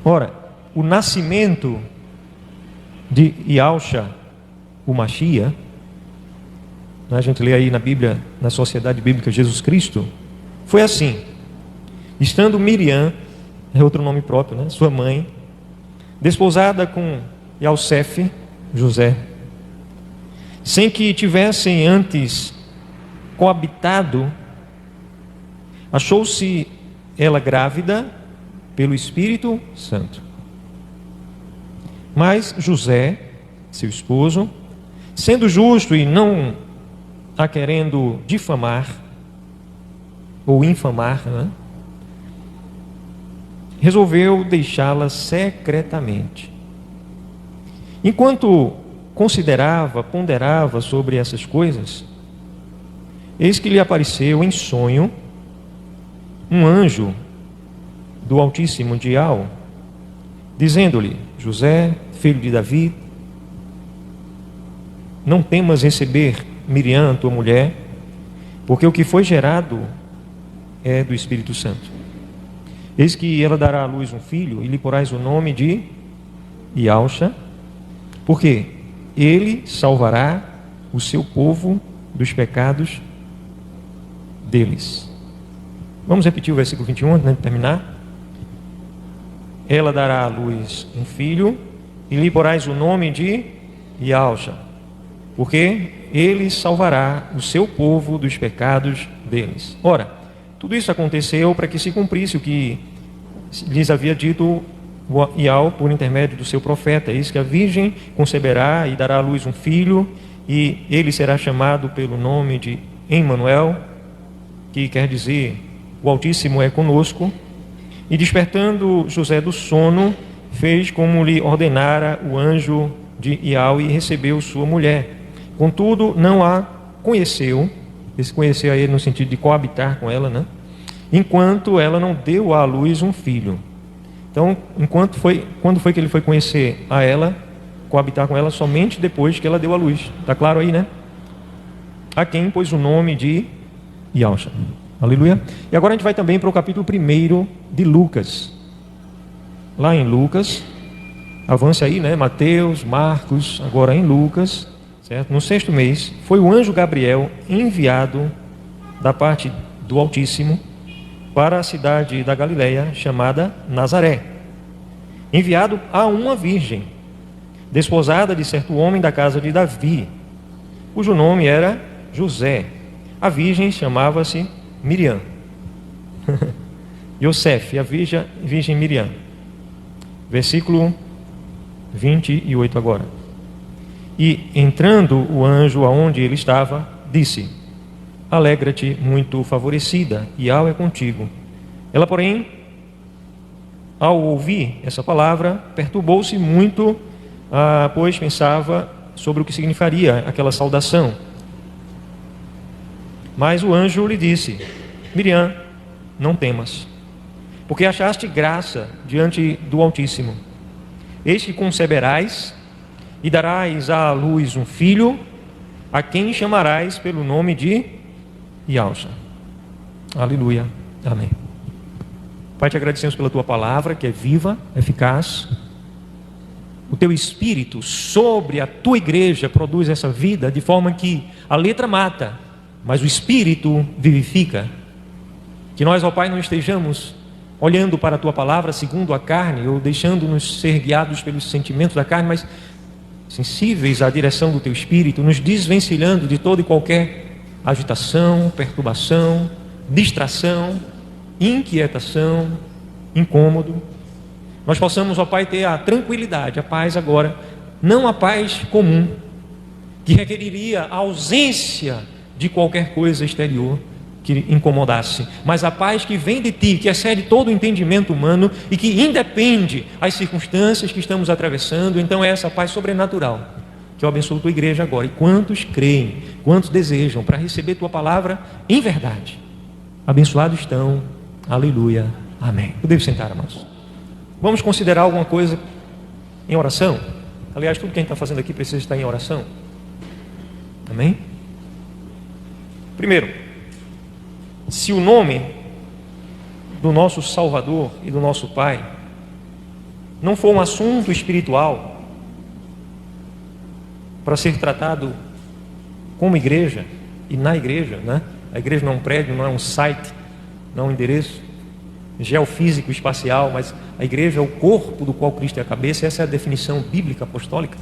Ora, o nascimento de Yahushua, o Mashiach, a gente lê aí na Bíblia, na Sociedade Bíblica Jesus Cristo, foi assim: estando Miriam, é outro nome próprio, né? Sua mãe, desposada com Yosef, José, sem que tivessem antes coabitado, achou-se ela grávida pelo Espírito Santo. Mas José, seu esposo, sendo justo e não a querendo difamar ou infamar, né, resolveu deixá-la secretamente. Enquanto ponderava sobre essas coisas, eis que lhe apareceu em sonho um anjo do Altíssimo Dial, dizendo-lhe: José, filho de Davi, não temas receber Miriam, tua mulher, porque o que foi gerado é do Espírito Santo. Eis que ela dará à luz um filho, e lhe porás o nome de Yahushua, porque ele salvará o seu povo dos pecados deles. Vamos repetir o versículo 21 antes de terminar. Ela dará à luz um filho, e lhe porás o nome de Yahushua, porque ele salvará o seu povo dos pecados deles. Ora, tudo isso aconteceu para que se cumprisse o que lhes havia dito Yahuwah por intermédio do seu profeta: eis que a virgem conceberá e dará à luz um filho, e ele será chamado pelo nome de Emmanuel, que quer dizer o Altíssimo é conosco. E despertando José do sono, fez como lhe ordenara o anjo de Yahuwah e recebeu sua mulher. Contudo, não a conheceu, esse conhecer aí no sentido de coabitar com ela, né? Enquanto ela não deu à luz um filho. Então, quando foi que ele foi conhecer a ela, coabitar com ela? Somente depois que ela deu à luz. Está claro aí, né? A quem pôs o nome de Yahushua. Aleluia. E agora a gente vai também para o capítulo 1 de Lucas. Lá em Lucas, avance aí, né? Mateus, Marcos, agora em Lucas, certo? No 6º mês, foi o anjo Gabriel enviado da parte do Altíssimo para a cidade da Galileia, chamada Nazaré, enviado a uma virgem, desposada de certo homem da casa de Davi, cujo nome era José. A virgem chamava-se Miriam. Yosef, a virgem Miriam. Versículo 28 agora. E entrando o anjo aonde ele estava, disse: alegra-te, muito favorecida, Yahuwah é contigo. Ela, porém, ao ouvir essa palavra, perturbou-se muito, pois pensava sobre o que significaria aquela saudação. Mas o anjo lhe disse: Miriam, não temas, porque achaste graça diante do Altíssimo. Eis que conceberás e darás à luz um filho, a quem chamarás pelo nome de Yahushua. Aleluia. Amém. Pai, te agradecemos pela tua palavra, que é viva, eficaz. O teu Espírito sobre a tua igreja produz essa vida, de forma que a letra mata, mas o Espírito vivifica. Que nós, ó Pai, não estejamos olhando para a tua palavra segundo a carne, ou deixando-nos ser guiados pelos sentimentos da carne, mas sensíveis à direção do teu Espírito, nos desvencilhando de toda e qualquer agitação, perturbação, distração, inquietação, incômodo. Nós possamos, ó Pai, ter a tranquilidade, a paz agora, não a paz comum, que requeriria a ausência de qualquer coisa exterior que incomodasse, mas a paz que vem de Ti, que excede todo o entendimento humano e que independe as circunstâncias que estamos atravessando. Então é essa paz sobrenatural que eu abençoo a Tua igreja agora. E quantos creem, quantos desejam para receber Tua palavra em verdade, abençoados estão. Aleluia, amém. Podemos sentar, irmãos. Vamos considerar alguma coisa em oração. Aliás, tudo que a gente está fazendo aqui precisa estar em oração. Amém? Primeiro, se o nome do nosso Salvador e do nosso Pai não for um assunto espiritual para ser tratado como igreja e na igreja, né? A igreja não é um prédio, não é um site, não é um endereço geofísico, espacial, mas a igreja é o corpo do qual Cristo é a cabeça. Essa é a definição bíblica apostólica.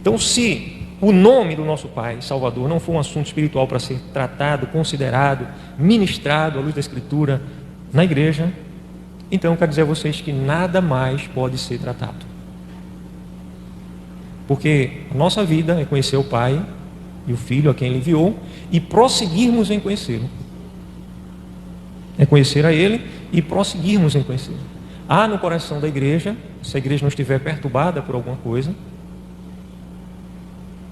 Então, se o nome do nosso Pai Salvador não for um assunto espiritual para ser tratado, considerado, ministrado à luz da Escritura na igreja, então eu quero dizer a vocês que nada mais pode ser tratado. Porque a nossa vida é conhecer o Pai e o Filho a quem Ele enviou e prosseguirmos em conhecê-lo. É conhecer a Ele e prosseguirmos em conhecê-lo. Há no coração da igreja, se a igreja não estiver perturbada por alguma coisa,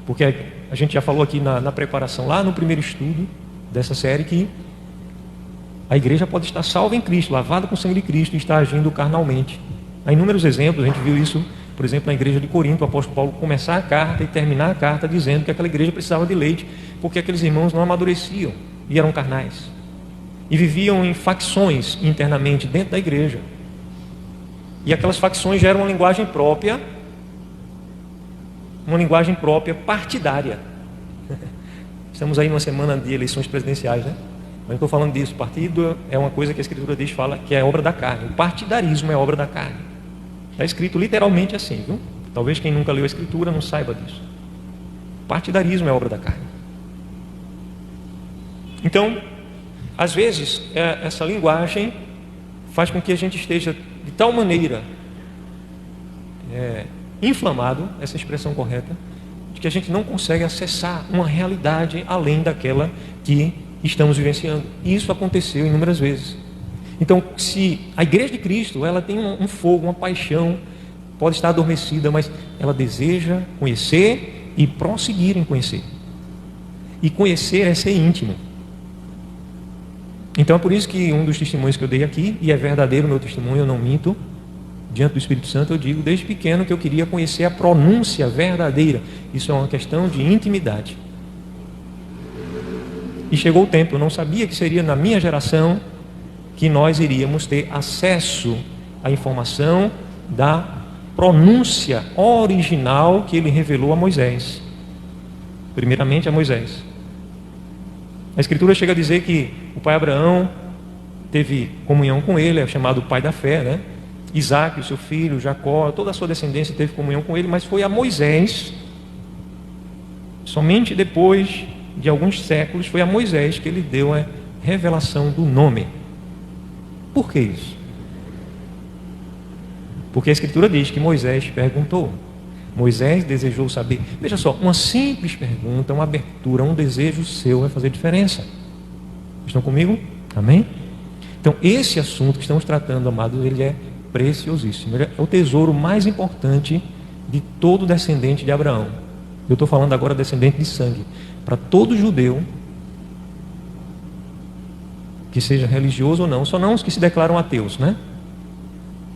porque a gente já falou aqui na preparação, lá no primeiro estudo dessa série, que a igreja pode estar salva em Cristo, lavada com o sangue de Cristo e estar agindo carnalmente. Há inúmeros exemplos, a gente viu isso, por exemplo, na igreja de Corinto, o apóstolo Paulo começar a carta e terminar a carta dizendo que aquela igreja precisava de leite, porque aqueles irmãos não amadureciam e eram carnais. E viviam em facções internamente dentro da igreja. E aquelas facções geram uma linguagem própria partidária. Estamos aí numa semana de eleições presidenciais, né? Mas não estou falando disso. Partido é uma coisa que a Escritura diz, fala que é obra da carne. O partidarismo é obra da carne. Está escrito literalmente assim, viu? Talvez quem nunca leu a Escritura não saiba disso. Partidarismo é obra da carne. Então, às vezes, essa linguagem faz com que a gente esteja de tal maneira inflamado, essa expressão correta, de que a gente não consegue acessar uma realidade além daquela que estamos vivenciando. E isso aconteceu inúmeras vezes. Então, se a igreja de Cristo, ela tem um fogo, uma paixão, pode estar adormecida, mas ela deseja conhecer e prosseguir em conhecer. E conhecer é ser íntimo. Então é por isso que um dos testemunhos que eu dei aqui, e é verdadeiro o meu testemunho, eu não minto, diante do Espírito Santo eu digo desde pequeno que eu queria conhecer a pronúncia verdadeira. Isso é uma questão de intimidade. E chegou o tempo, eu não sabia que seria na minha geração que nós iríamos ter acesso à informação da pronúncia original que ele revelou a Moisés. Primeiramente a Moisés. A Escritura chega a dizer que o pai Abraão teve comunhão com ele, é chamado pai da fé, né? Isaac, o seu filho, Jacó, toda a sua descendência teve comunhão com ele, mas foi a Moisés, somente depois de alguns séculos, foi a Moisés que ele deu a revelação do nome. Por que isso? Porque a Escritura diz que Moisés perguntou. Moisés desejou saber. Veja só, uma simples pergunta, uma abertura, um desejo seu vai fazer diferença. Estão comigo? Amém? Então, esse assunto que estamos tratando, amados, ele é preciosíssimo. Ele é o tesouro mais importante de todo descendente de Abraão. Eu estou falando agora descendente de sangue. Para todo judeu, que seja religioso ou não, só não os que se declaram ateus, né?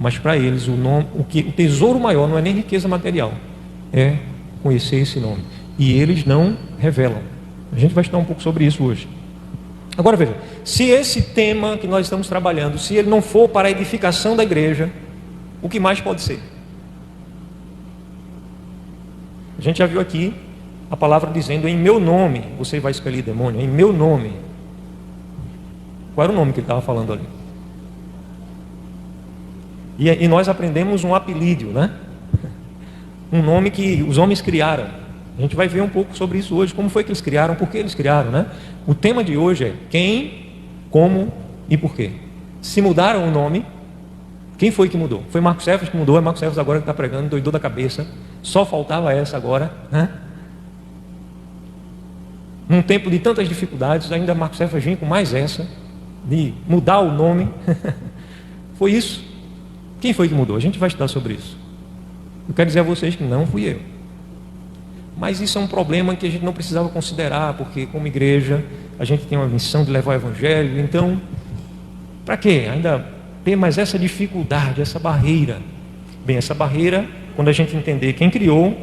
Mas para eles o tesouro maior não é nem riqueza material, é conhecer esse nome. E eles não revelam. A gente vai estudar um pouco sobre isso hoje. Agora veja, se esse tema que nós estamos trabalhando, se ele não for para a edificação da igreja, o que mais pode ser? A gente já viu aqui a palavra dizendo: em meu nome você vai expelir demônio, em meu nome. Qual era o nome que ele estava falando ali? E nós aprendemos um apelídio, né? Um nome que os homens criaram. A gente vai ver um pouco sobre isso hoje. Como foi que eles criaram, por que eles criaram, né? O tema de hoje é quem, como e por quê. Se mudaram o nome, quem foi que mudou? Foi Marcos Cefas que mudou, é Marcos Cefas agora que está pregando, doidou da cabeça. Só faltava essa agora, né? Num tempo de tantas dificuldades, ainda Marcos Cefas vinha com mais essa, de mudar o nome. Foi isso. Quem foi que mudou? A gente vai estudar sobre isso. Eu quero dizer a vocês que não fui eu. Mas isso é um problema que a gente não precisava considerar, porque como igreja, a gente tem uma missão de levar o Evangelho. Então, para quê? Ainda ter mais essa dificuldade, essa barreira. Bem, essa barreira, quando a gente entender quem criou,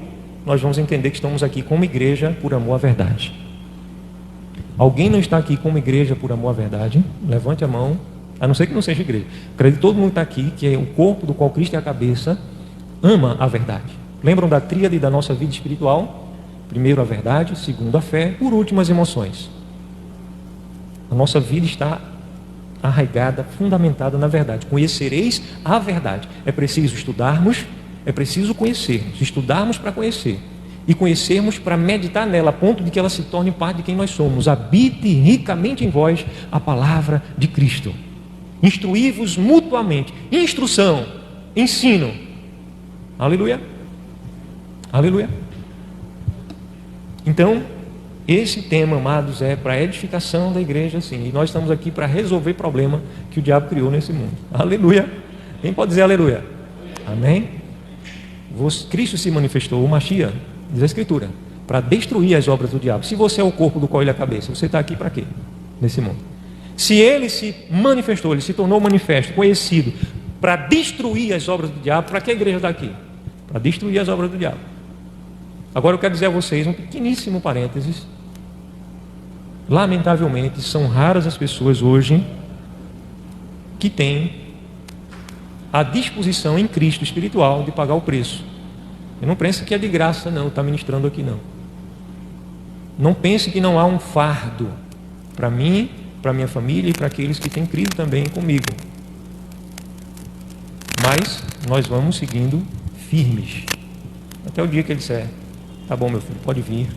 nós vamos entender que estamos aqui como igreja por amor à verdade. Alguém não está aqui como igreja por amor à verdade? Levante a mão. A não ser que não seja igreja. Acredito que todo mundo está aqui, que é o corpo do qual Cristo é a cabeça, ama a verdade. Lembram da tríade da nossa vida espiritual? Primeiro a verdade, segundo a fé, por último as emoções. A nossa vida está arraigada, fundamentada na verdade. Conhecereis a verdade. É preciso estudarmos, é preciso conhecermos, estudarmos para conhecer e conhecermos para meditar nela, a ponto de que ela se torne parte de quem nós somos. Habite ricamente em vós a palavra de Cristo. Instruí-vos mutuamente. Instrução, ensino. Aleluia. Aleluia. Então, esse tema, amados, é para a edificação da igreja, sim. E nós estamos aqui para resolver problema que o diabo criou nesse mundo. Aleluia. Quem pode dizer aleluia? Amém? Cristo se manifestou, o Mashiach, diz a Escritura, para destruir as obras do diabo. Se você é o corpo do qual ele é a cabeça, você está aqui para quê? Nesse mundo. Se ele se manifestou, ele se tornou manifesto, conhecido, para destruir as obras do diabo, para que a igreja está aqui? Para destruir as obras do diabo. Agora eu quero dizer a vocês um pequeníssimo parênteses. Lamentavelmente, são raras as pessoas hoje que têm a disposição em Cristo espiritual de pagar o preço. Eu não pense que é de graça, não, está ministrando aqui, não. Não pense que não há um fardo para mim, para minha família e para aqueles que têm crido também comigo. Mas nós vamos seguindo firmes até o dia que ele disser: tá bom, meu filho, pode vir.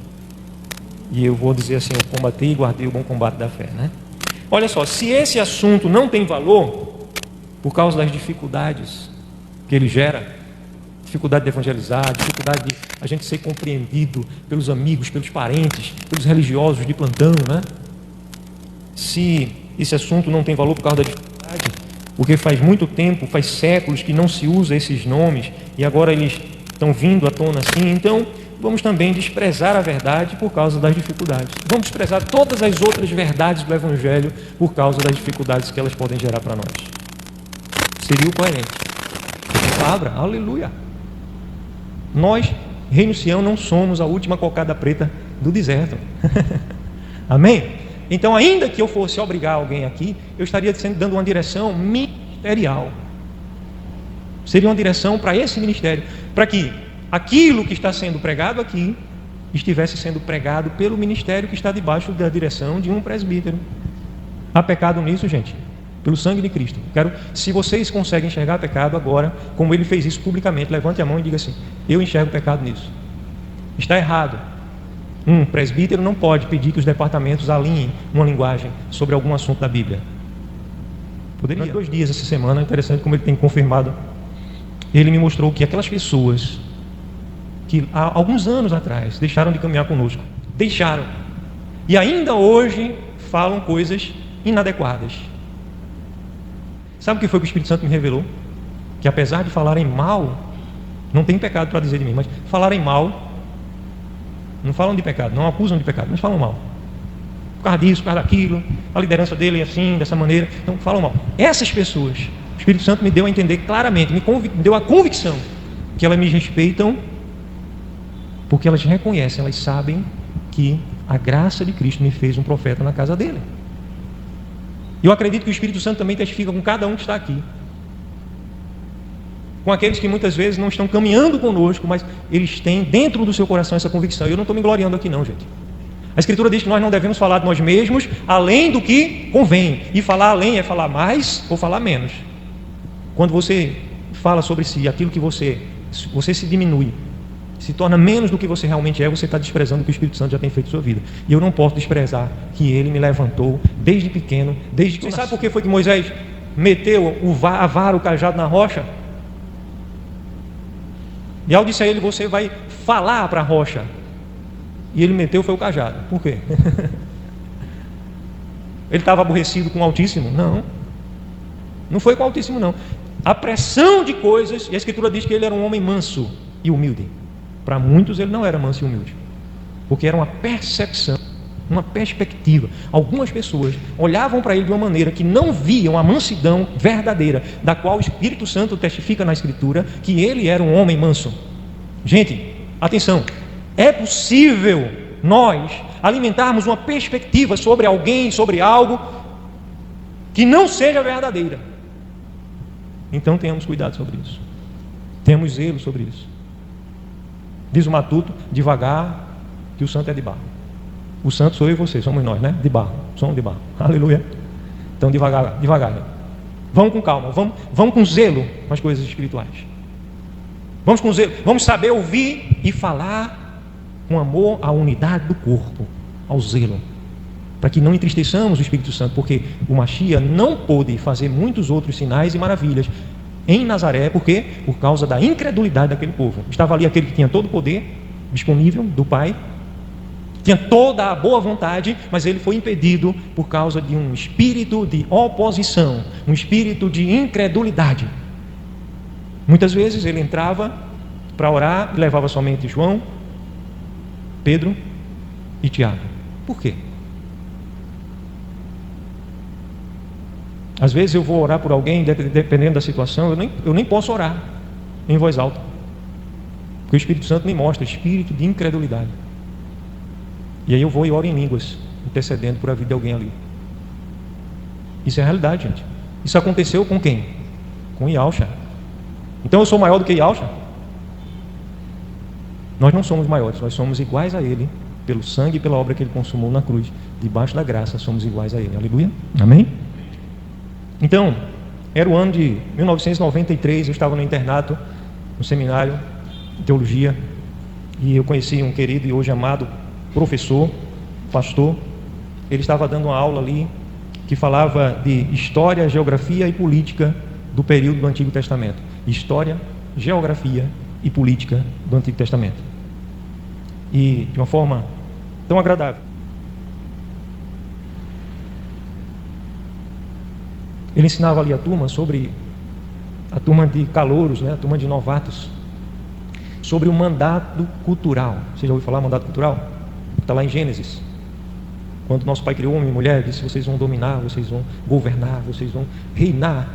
E eu vou dizer assim: eu combati e guardei o bom combate da fé, né? Olha só, se esse assunto não tem valor por causa das dificuldades que ele gera, dificuldade de evangelizar, dificuldade de a gente ser compreendido pelos amigos, pelos parentes, pelos religiosos de plantão, né? Se esse assunto não tem valor por causa da dificuldade, porque faz muito tempo, faz séculos que não se usa esses nomes e agora eles estão vindo à tona assim, então vamos também desprezar a verdade por causa das dificuldades. Vamos desprezar todas as outras verdades do Evangelho por causa das dificuldades que elas podem gerar para nós. Seria o coerente. A palavra, aleluia. Nós, Reino Sião, não somos a última cocada preta do deserto. Amém? Então, ainda que eu fosse obrigar alguém aqui, eu estaria dando uma direção ministerial. Seria uma direção para esse ministério, para que aquilo que está sendo pregado aqui estivesse sendo pregado pelo ministério que está debaixo da direção de um presbítero. Há pecado nisso, gente? Pelo sangue de Cristo. Se vocês conseguem enxergar pecado agora, como ele fez isso publicamente, levante a mão e diga assim: eu enxergo pecado nisso. Está errado. Um presbítero não pode pedir que os departamentos alinhem uma linguagem sobre algum assunto da Bíblia. Poderia. Durante 2 dias essa semana, interessante como ele tem confirmado, ele me mostrou que aquelas pessoas que há alguns anos atrás deixaram de caminhar conosco, deixaram, e ainda hoje falam coisas inadequadas. Sabe o que foi que o Espírito Santo me revelou? Que apesar de falarem mal, não tem pecado para dizer de mim, mas falarem mal, não falam de pecado, não acusam de pecado, mas falam mal. Por causa disso, por causa daquilo, a liderança dele é assim, dessa maneira, então falam mal. Essas pessoas, o Espírito Santo me deu a entender claramente, me deu a convicção que elas me respeitam, porque elas reconhecem, elas sabem que a graça de Cristo me fez um profeta na casa dele. Eu acredito que o Espírito Santo também testifica com cada um que está aqui, com aqueles que muitas vezes não estão caminhando conosco, mas eles têm dentro do seu coração essa convicção. Eu não estou me gloriando aqui não, gente. A Escritura diz que nós não devemos falar de nós mesmos além do que convém, e falar além é falar mais ou falar menos. Quando você fala sobre si, aquilo que você se diminui, se torna menos do que você realmente é, você está desprezando o que o Espírito Santo já tem feito em sua vida. E eu não posso desprezar que ele me levantou desde pequeno, desde que eu nasci. Sabe por que foi que Moisés meteu a vara, o cajado na rocha? E ao disse a ele: você vai falar para a rocha. E ele meteu foi o cajado. Por quê? Ele estava aborrecido com o Altíssimo? Não. Não foi com o Altíssimo, não. A pressão de coisas, e a Escritura diz que ele era um homem manso e humilde. Para muitos ele não era manso e humilde, porque era uma percepção, uma perspectiva. Algumas pessoas olhavam para ele de uma maneira que não viam a mansidão verdadeira, da qual o Espírito Santo testifica na Escritura que ele era um homem manso. Gente, atenção, é possível nós alimentarmos uma perspectiva sobre alguém, sobre algo que não seja verdadeira. Então tenhamos cuidado sobre isso. Temos zelo sobre isso. Diz o Matuto, devagar, que o santo é de barro. O santo sou eu e você, somos nós, né? De barro, somos de barro. Aleluia. Então devagar, devagar. Vamos com calma, vamos com zelo com as coisas espirituais. Vamos com zelo, vamos saber ouvir e falar com amor à unidade do corpo, ao zelo, para que não entristeçamos o Espírito Santo, porque o Machia não pôde fazer muitos outros sinais e maravilhas em Nazaré, porque por causa da incredulidade daquele povo. Estava ali aquele que tinha todo o poder disponível do Pai, tinha toda a boa vontade, mas ele foi impedido por causa de um espírito de oposição, um espírito de incredulidade. Muitas vezes ele entrava para orar e levava somente João, Pedro e Tiago. Por quê? Às vezes eu vou orar por alguém, dependendo da situação, eu nem posso orar em voz alta, porque o Espírito Santo me mostra espírito de incredulidade. E aí eu vou e oro em línguas, intercedendo por a vida de alguém ali. Isso é a realidade, gente. Isso aconteceu com quem? Com Yahshua. Então eu sou maior do que Yahshua? Nós não somos maiores, nós somos iguais a Ele, pelo sangue e pela obra que Ele consumou na cruz. Debaixo da graça somos iguais a Ele. Aleluia? Amém? Então, era o ano de 1993, eu estava no internato, no seminário de teologia, e eu conheci um querido e hoje amado professor, pastor. Ele estava dando uma aula ali que falava de história, geografia e política do período do Antigo Testamento. História, geografia e política do Antigo Testamento. E de uma forma tão agradável. Ele ensinava ali a turma sobre a turma de calouros, né, a turma de novatos, sobre o mandato cultural. Você já ouviu falar mandato cultural? Está lá em Gênesis. Quando nosso Pai criou homem e mulher, disse: vocês vão dominar, vocês vão governar, vocês vão reinar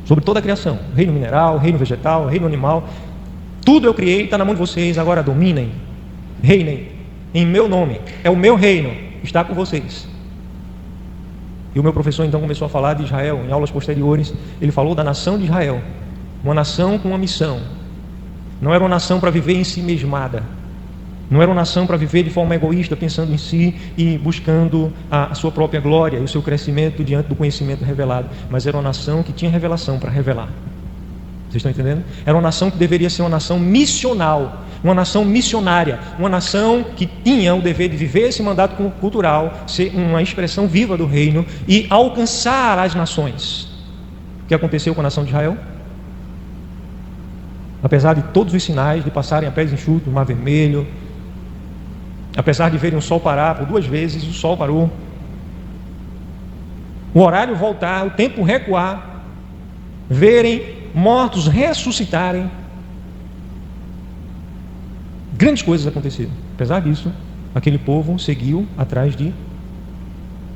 sobre toda a criação, reino mineral, reino vegetal, reino animal. Tudo eu criei, está na mão de vocês, agora dominem, reinem em meu nome, é o meu reino, está com vocês. E o meu professor então começou a falar de Israel. Em aulas posteriores ele falou da nação de Israel, uma nação com uma missão. Não era uma nação para viver em si mesmada, não era uma nação para viver de forma egoísta, pensando em si e buscando a sua própria glória e o seu crescimento diante do conhecimento revelado, mas era uma nação que tinha revelação para revelar. Vocês estão entendendo? Era uma nação que deveria ser uma nação missional, uma nação missionária, uma nação que tinha o dever de viver esse mandato cultural, ser uma expressão viva do reino e alcançar as nações. O que aconteceu com a nação de Israel? Apesar de todos os sinais de passarem a pés enxutos no Mar Vermelho, apesar de verem o sol parar por 2 vezes, o sol parou, o horário voltar, o tempo recuar, verem mortos ressuscitarem, grandes coisas aconteceram. Apesar disso, aquele povo seguiu atrás de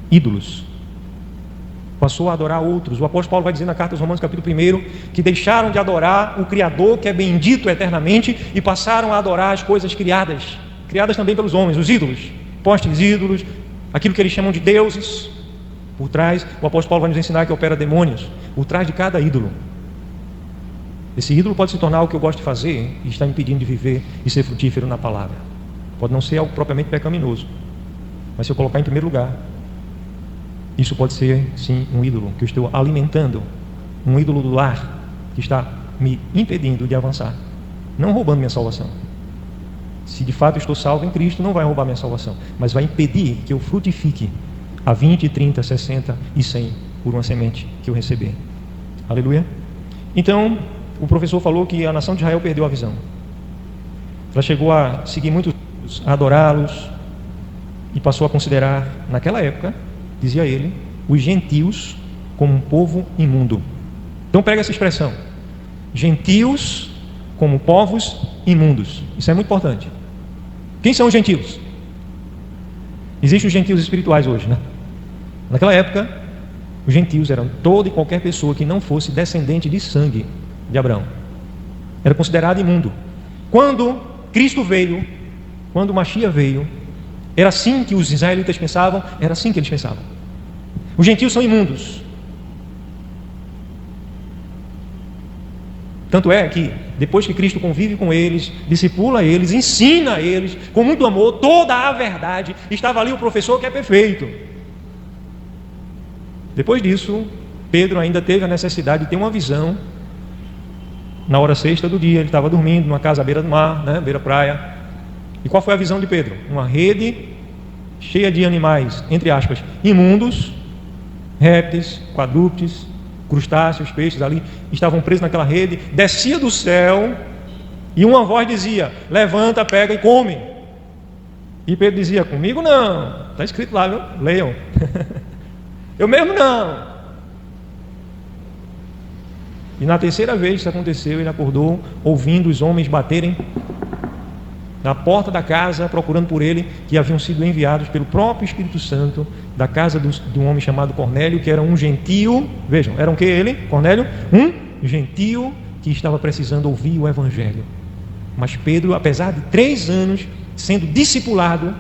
ídolos, passou a adorar outros. O apóstolo Paulo vai dizer na carta aos Romanos, capítulo 1, que deixaram de adorar o Criador, que é bendito eternamente, e passaram a adorar as coisas criadas também pelos homens, os ídolos, postes ídolos, aquilo que eles chamam de deuses. Por trás, o apóstolo Paulo vai nos ensinar que opera demônios por trás de cada ídolo. Esse ídolo pode se tornar o que eu gosto de fazer e está impedindo de viver e ser frutífero na palavra. Pode não ser algo propriamente pecaminoso, mas se eu colocar em primeiro lugar, isso pode ser sim um ídolo que eu estou alimentando, um ídolo do lar que está me impedindo de avançar, não roubando minha salvação. Se de fato eu estou salvo em Cristo, não vai roubar minha salvação, mas vai impedir que eu frutifique a 20, 30, 60 e 100 por uma semente que eu receber. Aleluia. Então o professor falou que a nação de Israel perdeu a visão. Ela chegou a seguir muitos, a adorá-los, e passou a considerar, naquela época, dizia ele, os gentios como um povo imundo. Então pega essa expressão, gentios como povos imundos. Isso é muito importante. Quem são os gentios? Existem os gentios espirituais hoje, né? Naquela época, os gentios eram toda e qualquer pessoa que não fosse descendente de sangue de Abraão. Era considerado imundo. Quando Cristo veio, quando o Machia veio, era assim que os israelitas pensavam, era assim que eles pensavam. Os gentios são imundos. Tanto é que, depois que Cristo convive com eles, discipula eles, ensina eles, com muito amor, toda a verdade, estava ali o professor que é perfeito. Depois disso, Pedro ainda teve a necessidade de ter uma visão. Na hora sexta do dia, ele estava dormindo numa casa à beira do mar, né, beira praia. E qual foi a visão de Pedro? Uma rede cheia de animais, entre aspas, imundos, répteis, quadrúpedes, crustáceos, peixes ali, estavam presos naquela rede. Descia do céu e uma voz dizia: levanta, pega e come. E Pedro dizia: comigo não. Está escrito lá, viu? Leiam. Eu mesmo não. E na terceira vez que isso aconteceu, ele acordou ouvindo os homens baterem na porta da casa, procurando por ele, que haviam sido enviados pelo próprio Espírito Santo da casa de um homem chamado Cornélio, que era um gentio. Vejam, era um que ele, Cornélio? Um gentio que estava precisando ouvir o Evangelho. Mas Pedro, apesar de 3 anos sendo discipulado,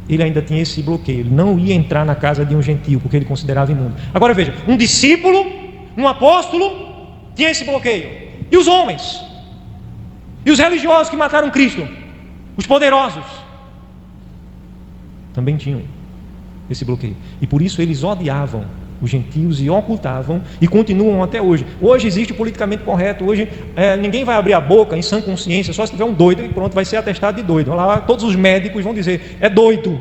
ele ainda tinha esse bloqueio. Ele não ia entrar na casa de um gentio, porque ele considerava imundo. Agora veja, um discípulo, um apóstolo, tinha esse bloqueio. E os homens? E os religiosos que mataram Cristo? Os poderosos? Também tinham esse bloqueio. E por isso eles odiavam os gentios e ocultavam, e continuam até hoje. Hoje existe o politicamente correto. Hoje ninguém vai abrir a boca em sã consciência, só se tiver um doido e pronto, vai ser atestado de doido. Lá, todos os médicos vão dizer: é doido.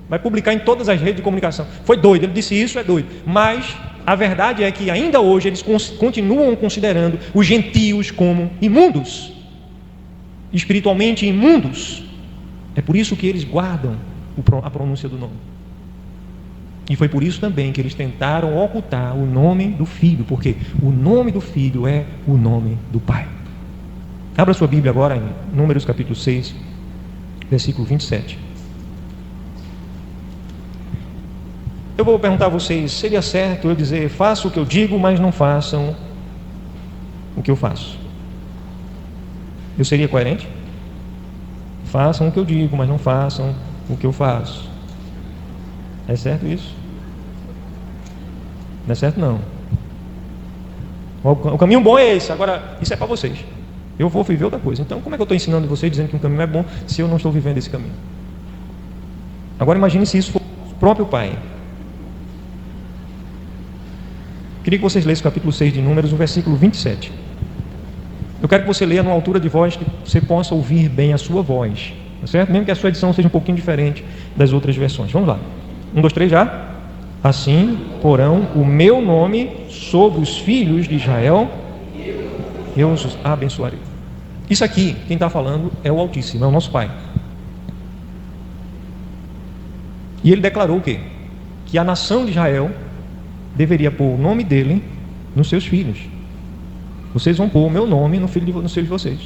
Vai publicar em todas as redes de comunicação: foi doido, ele disse isso, é doido. Mas a verdade é que ainda hoje eles continuam considerando os gentios como imundos, espiritualmente imundos. É por isso que eles guardam a pronúncia do nome. E foi por isso também que eles tentaram ocultar o nome do Filho, porque o nome do Filho é o nome do Pai. Abra sua Bíblia agora em Números capítulo 6, versículo 27. Eu vou perguntar a vocês: seria certo eu dizer: façam o que eu digo, mas não façam o que eu faço? Eu seria coerente? Façam o que eu digo, mas não façam o que eu faço. É certo isso? Não é certo não. O caminho bom é esse. Agora, isso é para vocês. Eu vou viver outra coisa. Então, como é que eu estou ensinando vocês, dizendo que um caminho é bom, se eu não estou vivendo esse caminho? Agora imagine se isso for o próprio Pai. Queria que vocês lessem o capítulo 6 de Números, o versículo 27. Eu quero que você leia numa altura de voz que você possa ouvir bem a sua voz, tá certo? Mesmo que a sua edição seja um pouquinho diferente das outras versões. Vamos lá. 1, 2, 3 já. Assim porão o meu nome sobre os filhos de Israel, eu os abençoarei. Isso aqui, quem está falando é o Altíssimo, é o nosso Pai. E ele declarou o quê? Que a nação de Israel deveria pôr o nome dele nos seus filhos. Vocês vão pôr o meu nome no filho de vocês.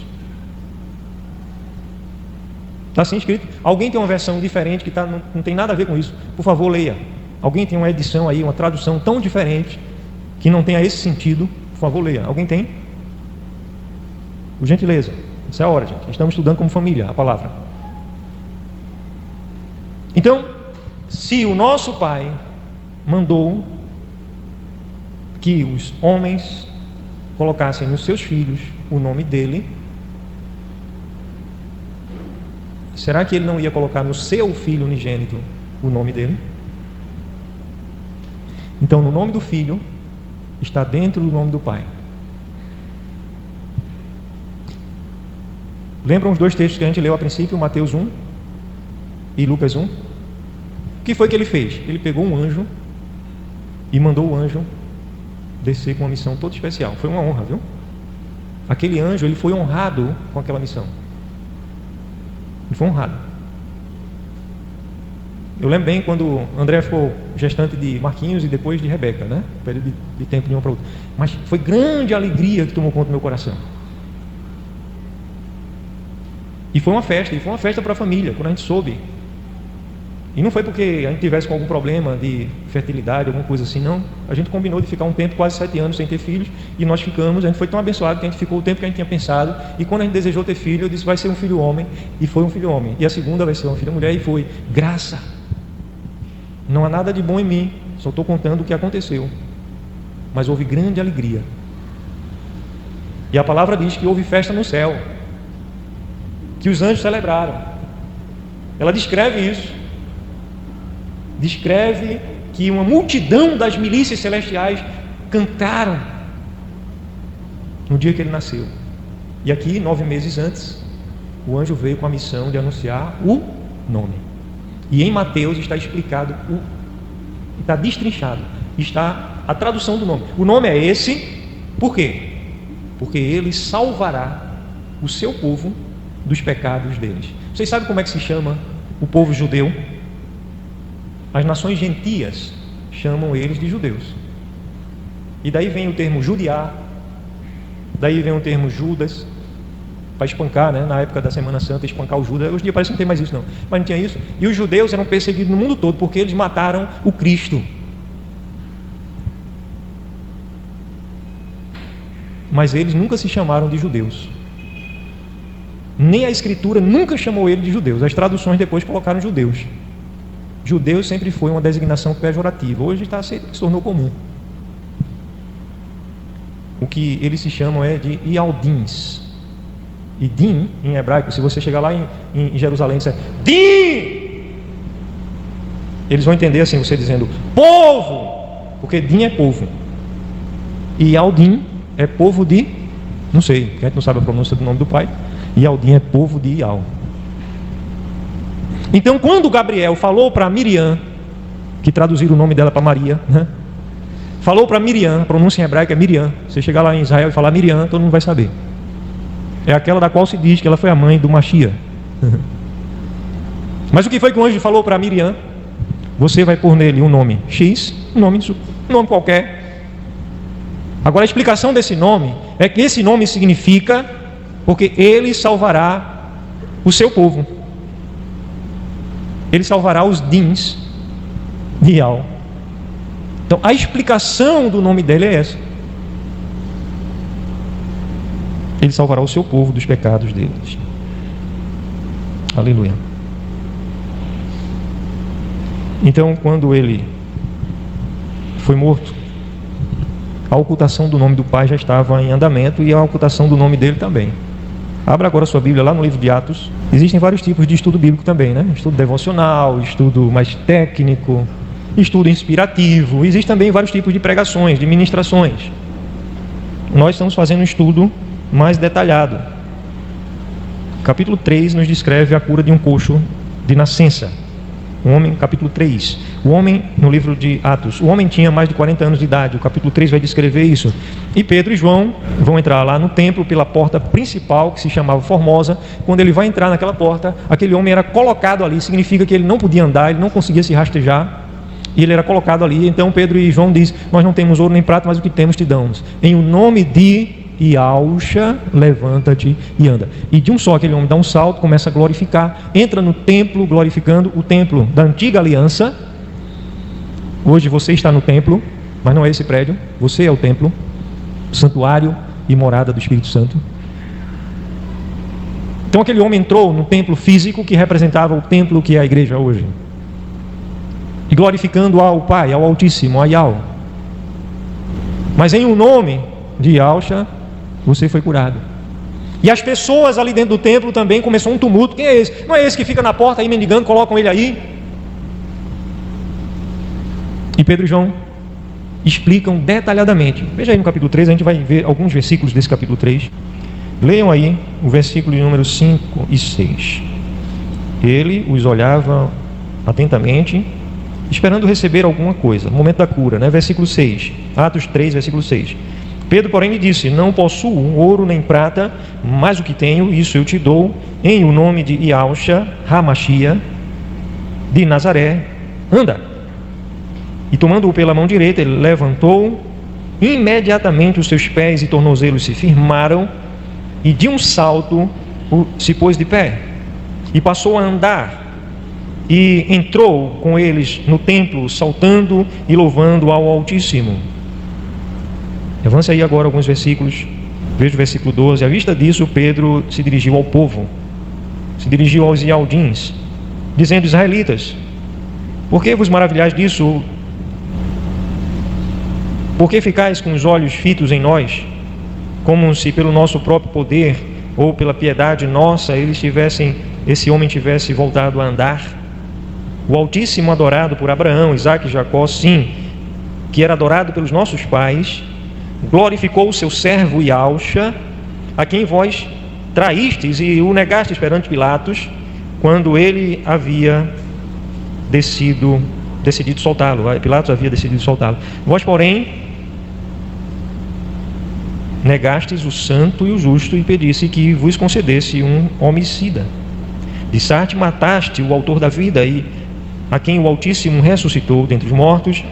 Está assim escrito. Alguém tem uma versão diferente que não tem nada a ver com isso? Por favor, leia. Alguém tem uma edição aí, uma tradução tão diferente que não tenha esse sentido? Por favor, leia. Alguém tem? Por gentileza. Essa é a hora, gente. Estamos estudando como família a palavra. Então, se o nosso Pai mandou que os homens colocassem nos seus filhos o nome dele, será que ele não ia colocar no seu filho unigênito o nome dele? Então, no nome do Filho está dentro do nome do Pai. Lembram os 2 textos que a gente leu a princípio, Mateus 1 e Lucas 1? O que foi que ele fez? Ele pegou um anjo e mandou o anjo descer com uma missão toda especial. Foi uma honra, viu? Aquele anjo, ele foi honrado com aquela missão. Ele foi honrado. Eu lembro bem quando André ficou gestante de Marquinhos e depois de Rebeca, né? Período de tempo de uma para outra. Mas foi grande alegria que tomou conta do meu coração. E foi uma festa para a família, quando a gente soube. E não foi porque a gente tivesse com algum problema de fertilidade, alguma coisa assim, não. A gente combinou de ficar um tempo, quase 7 anos, sem ter filhos, e nós ficamos. A gente foi tão abençoado que a gente ficou o tempo que a gente tinha pensado. E quando a gente desejou ter filho, eu disse: vai ser um filho homem. E foi um filho homem. E a segunda vai ser uma filha mulher. E foi graça. Não há nada de bom em mim, só estou contando o que aconteceu. Mas houve grande alegria. E a palavra diz que houve festa no céu, que os anjos celebraram. Ela descreve isso. Descreve que uma multidão das milícias celestiais cantaram no dia que ele nasceu. E aqui, 9 meses antes, o anjo veio com a missão de anunciar o nome. E em Mateus está explicado, está destrinchado, está a tradução do nome. O nome é esse, por quê? Porque ele salvará o seu povo dos pecados deles. Vocês sabem como é que se chama o povo judeu? As nações gentias chamam eles de judeus. E daí vem o termo judiar, daí vem o termo Judas, para espancar, né? Na época da Semana Santa, espancar o Judas. Hoje em dia parece que não tem mais isso, não. Mas não tinha isso. E os judeus eram perseguidos no mundo todo porque eles mataram o Cristo. Mas eles nunca se chamaram de judeus. Nem a Escritura nunca chamou eles de judeus. As traduções depois colocaram judeus. Judeus sempre foi uma designação pejorativa. Hoje se tornou comum. O que eles se chamam é de Ialdins. E Din, em hebraico, se você chegar lá em Jerusalém e disser Din, eles vão entender assim, você dizendo povo, porque Din é povo. E Ialdin é povo de, não sei, porque a gente não sabe a pronúncia do nome do pai. Ialdin é povo de Ial. Então, quando Gabriel falou para Miriam, que traduziram o nome dela para Maria, né? Falou para Miriam, a pronúncia em hebraico é Miriam. Você chegar lá em Israel e falar Miriam, todo mundo vai saber. É aquela da qual se diz que ela foi a mãe do Machia. Mas o que foi que o anjo falou para Miriam? Você vai pôr nele um nome X, um nome qualquer. Agora a explicação desse nome é que esse nome significa porque ele salvará o seu povo. Ele salvará os Dins de Ial. Então a explicação do nome dele é essa. Ele salvará o seu povo dos pecados deles. Aleluia. Então, quando ele foi morto, a ocultação do nome do Pai já estava em andamento e a ocultação do nome dele também. Abra agora sua Bíblia lá no livro de Atos. Existem vários tipos de estudo bíblico também, né? Estudo devocional, estudo mais técnico, estudo inspirativo. Existem também vários tipos de pregações, de ministrações. Nós estamos fazendo um estudo mais detalhado. Capítulo 3 nos descreve a cura de um coxo de nascença. O homem, capítulo 3. O homem, no livro de Atos, o homem tinha mais de 40 anos de idade. O capítulo 3 vai descrever isso. E Pedro e João vão entrar lá no templo pela porta principal, que se chamava Formosa. Quando ele vai entrar naquela porta, aquele homem era colocado ali. Significa que ele não podia andar, ele não conseguia se rastejar. E ele era colocado ali. Então Pedro e João dizem: nós não temos ouro nem prata, mas o que temos te damos. Em o nome de Iauxa, levanta-te e anda. E de um só aquele homem dá um salto, começa a glorificar, entra no templo glorificando o templo da antiga aliança. Hoje você está no templo, mas não é esse prédio. Você é o templo, santuário e morada do Espírito Santo. Então aquele homem entrou no templo físico que representava o templo que é a igreja hoje, e glorificando ao Pai, ao Altíssimo, a Iau. Mas em um nome de Iauxa, você foi curado. E as pessoas ali dentro do templo também começou um tumulto. Quem é esse? Não é esse que fica na porta aí mendigando, colocam ele aí? E Pedro e João explicam detalhadamente. Veja aí no capítulo 3, a gente vai ver alguns versículos desse capítulo 3. Leiam aí o versículo de número 5 e 6. Ele os olhava atentamente, esperando receber alguma coisa. Momento da cura, né? Versículo 6. Atos 3, versículo 6. Pedro, porém, lhe disse: não possuo ouro nem prata, mas o que tenho, isso eu te dou. Em o nome de Iauxa, Hamashia, de Nazaré, anda. E tomando-o pela mão direita, ele levantou. Imediatamente os seus pés e tornozelos se firmaram, e de um salto se pôs de pé, e passou a andar, e entrou com eles no templo, saltando e louvando ao Altíssimo. Avance aí agora alguns versículos. Veja o versículo 12. À vista disso, Pedro se dirigiu ao povo, se dirigiu aos Ialdins, dizendo: israelitas, por que vos maravilhais disso? Por que ficais com os olhos fitos em nós? como se pelo nosso próprio poder ou pela piedade nossa esse homem tivesse voltado a andar. O Altíssimo, adorado por Abraão, Isaque e Jacó, sim, que era adorado pelos nossos pais, glorificou o seu servo Ialcha, a quem vós traístes e o negastes perante Pilatos, quando ele havia decidido soltá-lo. Pilatos havia decidido soltá-lo. Vós, porém, negastes o santo e o justo e pedisse que vos concedesse um homicida. De Sarte mataste o autor da vida, e a quem o Altíssimo ressuscitou dentre os mortos,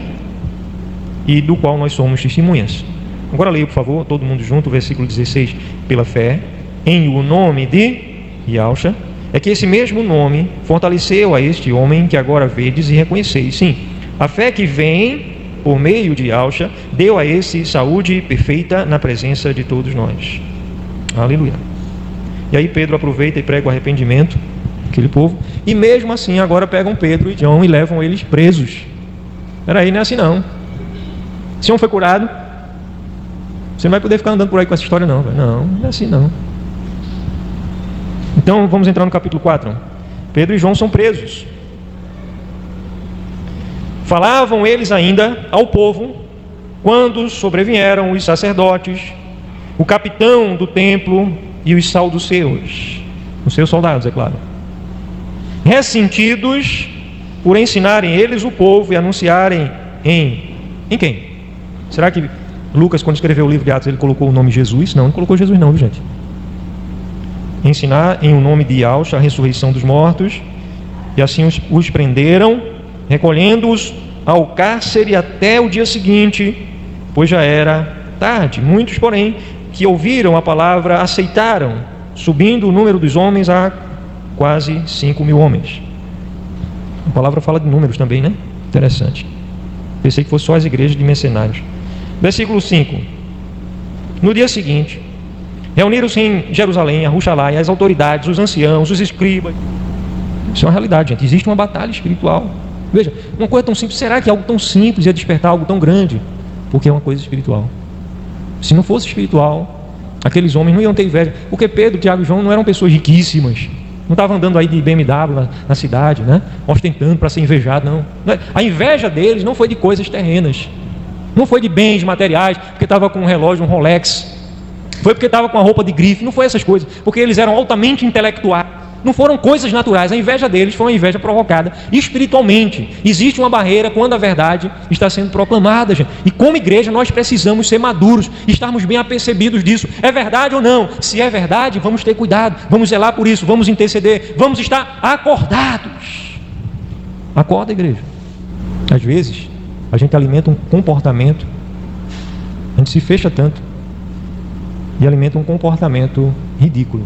e do qual nós somos testemunhas. Agora leia, por favor, todo mundo junto, o versículo 16. Pela fé em o nome de Ialcha, é que esse mesmo nome fortaleceu a este homem que agora vedes e reconheceis. Sim, a fé que vem por meio de Ialcha deu a esse saúde perfeita na presença de todos nós. Aleluia. E aí Pedro aproveita e prega o arrependimento aquele povo, e mesmo assim agora pegam Pedro e João e levam eles presos. Peraí, não é assim não. Se um foi curado, você não vai poder ficar andando por aí com essa história não. Não é assim não. Então vamos entrar no capítulo 4. Pedro e João são presos. Falavam eles ainda ao povo, quando sobrevieram os sacerdotes, o capitão do templo e os saduceus, os seus soldados, é claro, ressentidos por ensinarem eles o povo e anunciarem em quem? Será que Lucas, quando escreveu o livro de Atos, ele colocou o nome Jesus? Não colocou Jesus não, viu, gente? Ensinar em o nome de Ialcha a ressurreição dos mortos, e assim os prenderam, recolhendo-os ao cárcere até o dia seguinte, pois já era tarde. Muitos, porém, que ouviram a palavra, aceitaram, subindo o número dos homens a quase 5.000 homens. A palavra fala de números também, né? Interessante. Pensei que fosse só as igrejas de mercenários. Versículo 5. No dia seguinte, reuniram-se em Jerusalém, a Ruxalai, as autoridades, os anciãos, os escribas. Isso é uma realidade, gente. Existe uma batalha espiritual. Veja, uma coisa tão simples. Será que algo tão simples ia despertar algo tão grande? Porque é uma coisa espiritual. Se não fosse espiritual, aqueles homens não iam ter inveja. Porque Pedro, Tiago e João não eram pessoas riquíssimas. Não estavam andando aí de BMW na cidade, né? Ostentando para ser invejado, não. A inveja deles não foi de coisas terrenas. Não foi de bens materiais, porque estava com um relógio, um Rolex. Foi porque estava com a roupa de grife. Não foi essas coisas. Porque eles eram altamente intelectuais. Não foram coisas naturais. A inveja deles foi uma inveja provocada espiritualmente. Existe uma barreira quando a verdade está sendo proclamada, gente. E como igreja nós precisamos ser maduros, estarmos bem apercebidos disso. É verdade ou não? Se é verdade, vamos ter cuidado, vamos zelar por isso, vamos interceder, vamos estar acordados. Acorda, igreja. Às vezes a gente alimenta um comportamento, a gente se fecha tanto e alimenta um comportamento ridículo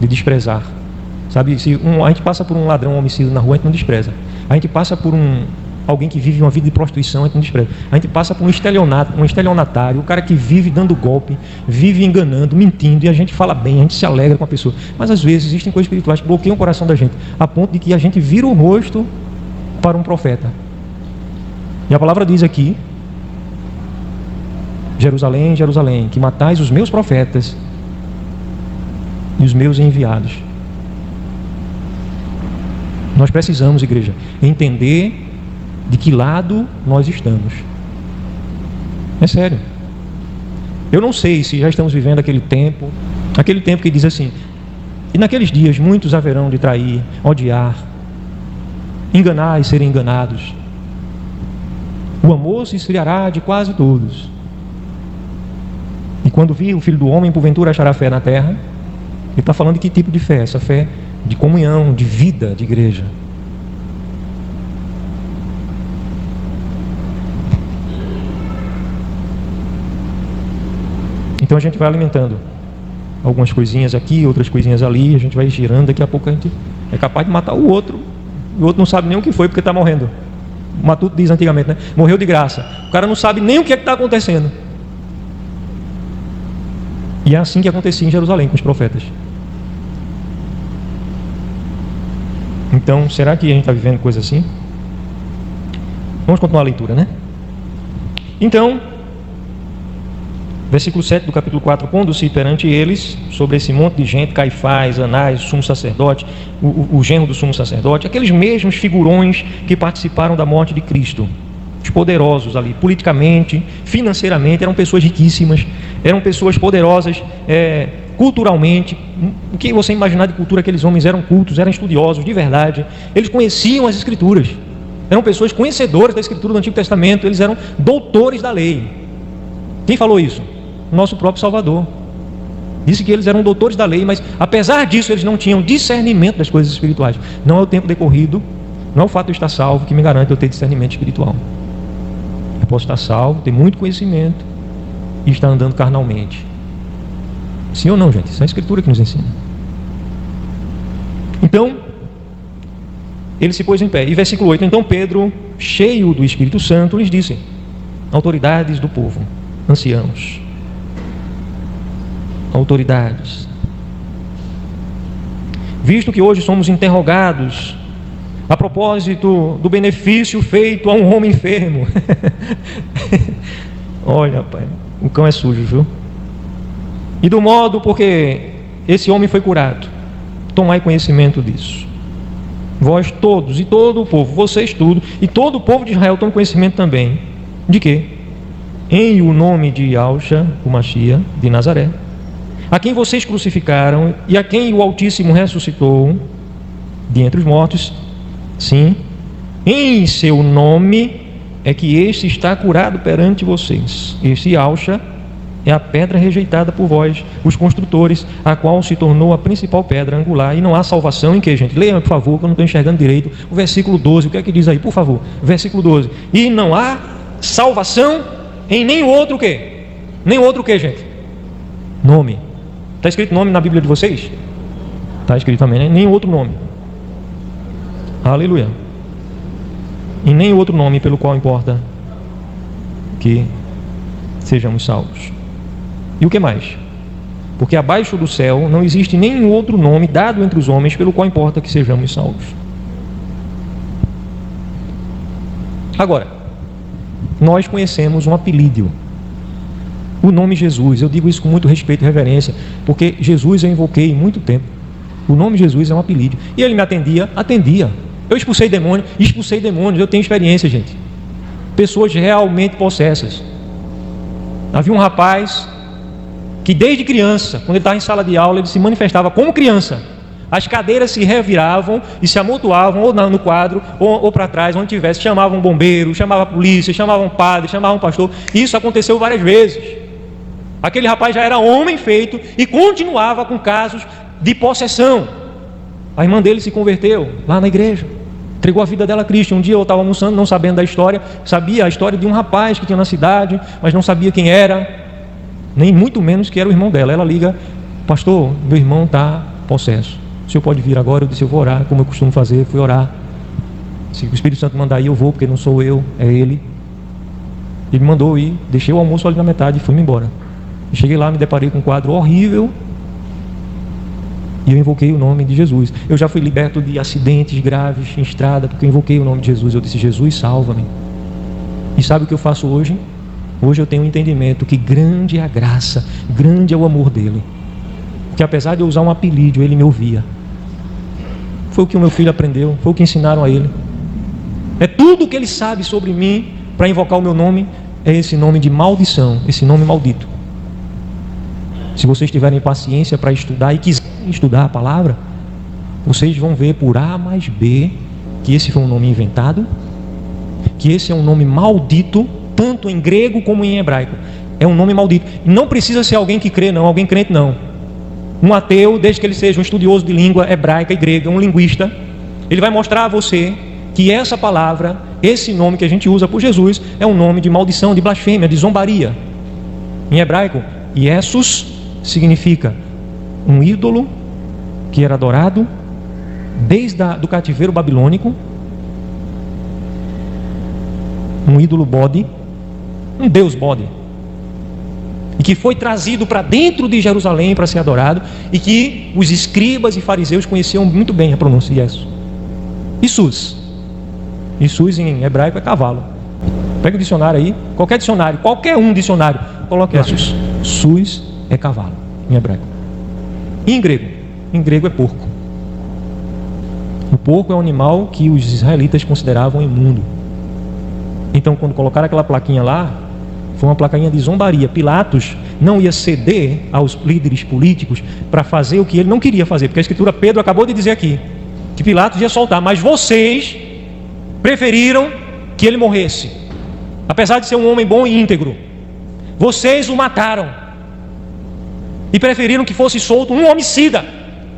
de desprezar. Sabe, se a gente passa por um ladrão, um homicida na rua, a gente não despreza. A gente passa por alguém que vive uma vida de prostituição, a gente não despreza. A gente passa por um estelionatário, o cara que vive dando golpe, vive enganando, mentindo, e a gente fala bem, a gente se alegra com a pessoa. Mas às vezes existem coisas espirituais que bloqueiam o coração da gente, a ponto de que a gente vira o rosto para um profeta. E a palavra diz aqui: Jerusalém, Jerusalém, que matais os meus profetas e os meus enviados. Nós precisamos, igreja, entender de que lado nós estamos. É sério. Eu não sei se já estamos vivendo aquele tempo que diz assim: e naqueles dias muitos haverão de trair, odiar, enganar e serem enganados. O amor se esfriará de quase todos. E quando vir o Filho do Homem, porventura achará fé na terra. Ele está falando de que tipo de fé? Essa fé de comunhão, de vida, de igreja. Então a gente vai alimentando algumas coisinhas aqui, outras coisinhas ali, a gente vai girando, daqui a pouco a gente é capaz de matar o outro, e o outro não sabe nem o que foi porque está morrendo. O Matuto diz antigamente, né? Morreu de graça. O cara não sabe nem o que é que está acontecendo. E é assim que acontecia em Jerusalém com os profetas. Então, será que a gente está vivendo coisa assim? Vamos continuar a leitura, né? Então, Versículo 7 do capítulo 4, pondo-se perante eles, sobre esse monte de gente, Caifás, Anás, o sumo sacerdote, o genro do sumo sacerdote, aqueles mesmos figurões que participaram da morte de Cristo, os poderosos ali, politicamente, financeiramente, eram pessoas riquíssimas, eram pessoas poderosas, culturalmente. O que você imaginar de cultura? Aqueles homens eram cultos, eram estudiosos de verdade, eles conheciam as Escrituras, eram pessoas conhecedoras da Escritura do Antigo Testamento, eles eram doutores da lei. Quem falou isso? Nosso próprio Salvador. Disse que eles eram doutores da lei, mas apesar disso eles não tinham discernimento das coisas espirituais. Não é o tempo decorrido, não é o fato de eu estar salvo que me garante eu ter discernimento espiritual. Eu posso estar salvo, ter muito conhecimento e estar andando carnalmente. Sim ou não, gente? Isso é a Escritura que nos ensina. Então, ele se pôs em pé. E versículo 8, então Pedro, cheio do Espírito Santo, lhes disse: autoridades do povo, anciãos, autoridades, visto que hoje somos interrogados a propósito do benefício feito a um homem enfermo. Olha, pai, o cão é sujo, viu? E do modo porque esse homem foi curado, tomai conhecimento disso. Vós todos e todo o povo, vocês tudo, e todo o povo de Israel tomam conhecimento também. De quê? Em o nome de Yahshua, o Machia de Nazaré, a quem vocês crucificaram e a quem o Altíssimo ressuscitou de entre os mortos, sim, em seu nome é que este está curado perante vocês. Este Yahshua é a pedra rejeitada por vós, os construtores, a qual se tornou a principal pedra angular. E não há salvação em que, gente? Leiam, por favor, que eu não estou enxergando direito. O versículo 12, o que é que diz aí, por favor? Versículo 12. E não há salvação em nenhum outro o quê? Nem outro o quê, gente? Nome. Está escrito nome na Bíblia de vocês? Está escrito também, né? Nem outro nome. Aleluia. E nem outro nome pelo qual importa que sejamos salvos. E o que mais? Porque abaixo do céu não existe nenhum outro nome dado entre os homens pelo qual importa que sejamos salvos. Agora, nós conhecemos um apelídio, o nome Jesus. Eu digo isso com muito respeito e reverência, porque Jesus eu invoquei muito tempo. O nome Jesus é um apelídio. E ele me atendia. Eu expulsei demônios, eu tenho experiência, gente. Pessoas realmente possessas. Havia um rapaz que desde criança, quando ele estava em sala de aula, ele se manifestava como criança. As cadeiras se reviravam e se amontoavam ou no quadro ou para trás, onde tivesse. Chamavam bombeiro, chamavam a polícia, chamavam padre, chamavam pastor. Isso aconteceu várias vezes. Aquele rapaz já era homem feito e continuava com casos de possessão. A irmã dele se converteu lá na igreja, entregou a vida dela a Cristo. Um dia eu estava almoçando, não sabendo da história, sabia a história de um rapaz que tinha na cidade, mas não sabia quem era, nem muito menos que era o irmão dela. Ela liga: pastor, meu irmão está possesso, o senhor pode vir agora? Eu disse: eu vou orar, como eu costumo fazer. Fui orar. Se o Espírito Santo mandar ir, eu vou, porque não sou eu, é ele. Ele me mandou ir, deixei o almoço ali na metade e fui-me embora. Cheguei lá, me deparei com um quadro horrível e eu invoquei o nome de Jesus. Eu já fui liberto de acidentes graves em estrada porque eu invoquei o nome de Jesus. Eu disse: Jesus, salva-me. E sabe o que eu faço hoje? Hoje eu tenho um entendimento que grande é a graça, grande é o amor dele, porque apesar de eu usar um apelídio, ele me ouvia. Foi o que o meu filho aprendeu, foi o que ensinaram a ele. É tudo o que ele sabe sobre mim para invocar o meu nome. É esse nome de maldição, esse nome maldito. Se vocês tiverem paciência para estudar e quiserem estudar a palavra, vocês vão ver por A mais B que esse foi um nome inventado, que esse é um nome maldito, tanto em grego como em hebraico. É um nome maldito. E não precisa ser alguém que crê, não, alguém crente, não. Um ateu, desde que ele seja um estudioso de língua hebraica e grega, um linguista, ele vai mostrar a você que essa palavra, esse nome que a gente usa por Jesus, é um nome de maldição, de blasfêmia, de zombaria. Em hebraico, Iesus significa um ídolo que era adorado desde do cativeiro babilônico, um ídolo bode, um deus bode, e que foi trazido para dentro de Jerusalém para ser adorado, e que os escribas e fariseus conheciam muito bem a pronúncia de Jesus. Jesus em hebraico é cavalo. Pega o dicionário aí, qualquer um dicionário, coloque Jesus. Sus é cavalo, em hebraico. E em grego? Em grego é porco. O porco é um animal que os israelitas consideravam imundo. Então, quando colocaram aquela plaquinha lá, foi uma plaquinha de zombaria. Pilatos não ia ceder aos líderes políticos para fazer o que ele não queria fazer, porque a escritura, Pedro acabou de dizer aqui, que Pilatos ia soltar, mas vocês preferiram que ele morresse, apesar de ser um homem bom e íntegro. Vocês o mataram e preferiram que fosse solto um homicida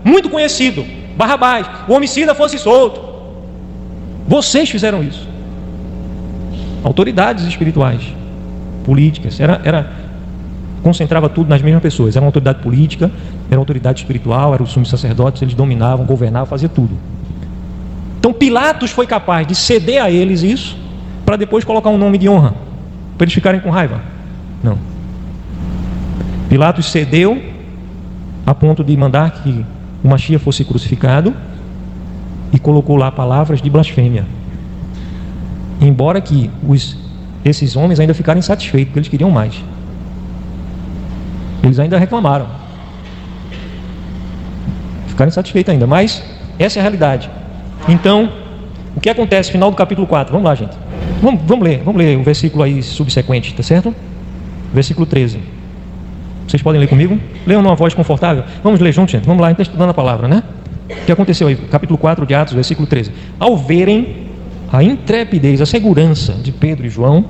muito conhecido, Barrabás. O homicida fosse solto. Vocês fizeram isso. Autoridades espirituais, políticas, concentrava tudo nas mesmas pessoas. Era uma autoridade política, era uma autoridade espiritual, eram os sumos sacerdotes, eles dominavam, governavam, faziam tudo. Então Pilatos foi capaz de ceder a eles isso, para depois colocar um nome de honra, para eles ficarem com raiva. Não. Pilatos cedeu a ponto de mandar que o Machia fosse crucificado e colocou lá palavras de blasfêmia. Embora que esses homens ainda ficaram insatisfeitos, porque eles queriam mais. Eles ainda reclamaram. Ficaram insatisfeitos ainda, mas essa é a realidade. Então, o que acontece no final do capítulo 4? Vamos lá, gente. Vamos ler o versículo aí subsequente, tá certo? Versículo 13. Vocês podem ler comigo? Leiam numa voz confortável. Vamos ler juntos, gente. Vamos lá, a gente está estudando a palavra, né? O que aconteceu aí? Capítulo 4 de Atos, versículo 13. Ao verem a intrepidez, a segurança de Pedro e João,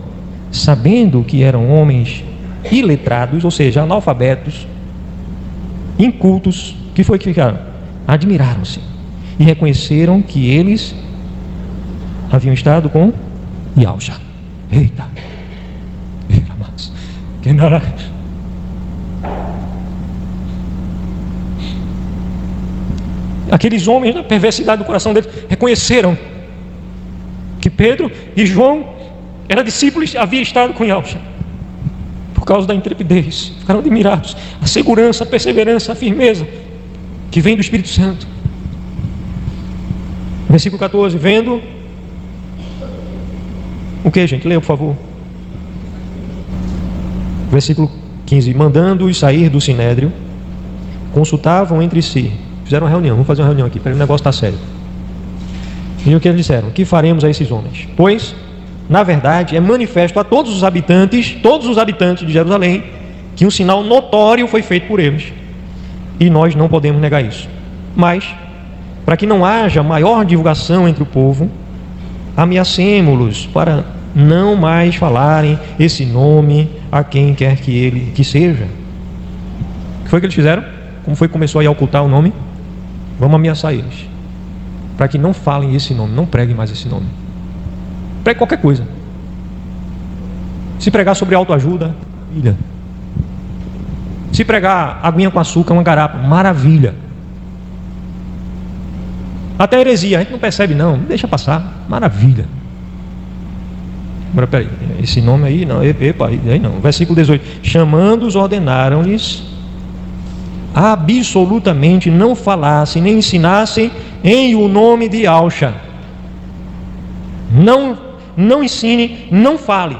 sabendo que eram homens iletrados, ou seja, analfabetos, incultos, que foi que ficaram? Admiraram-se e reconheceram que eles haviam estado com Yalcha. Eita! Que nada. Aqueles homens, na perversidade do coração deles, reconheceram que Pedro e João eram discípulos e haviam estado com Yalcha. Por causa da intrepidez, ficaram admirados. A segurança, a perseverança, a firmeza que vem do Espírito Santo. Versículo 14, vendo o que, gente? Leia, por favor. Versículo 15, mandando-os sair do sinédrio, consultavam entre si. Fizeram uma reunião, vamos fazer uma reunião aqui, para o negócio está sério. E o que eles disseram? O que faremos a esses homens? Pois, na verdade, é manifesto a todos os habitantes de Jerusalém, que um sinal notório foi feito por eles. E nós não podemos negar isso. Mas, para que não haja maior divulgação entre o povo, ameacemo-los para não mais falarem esse nome a quem quer que seja. O que foi que eles fizeram? Como foi que começou a ocultar o nome? Vamos ameaçar eles, para que não falem esse nome, não preguem mais esse nome. Pregue qualquer coisa. Se pregar sobre autoajuda, maravilha. Se pregar aguinha com açúcar, uma garapa, maravilha. Até heresia, a gente não percebe não, deixa passar, maravilha. Agora peraí, esse nome aí não, epa, aí não. Versículo 18, chamando-os ordenaram-lhes absolutamente não falassem nem ensinassem em o nome de Yalcha. Não ensine, não fale.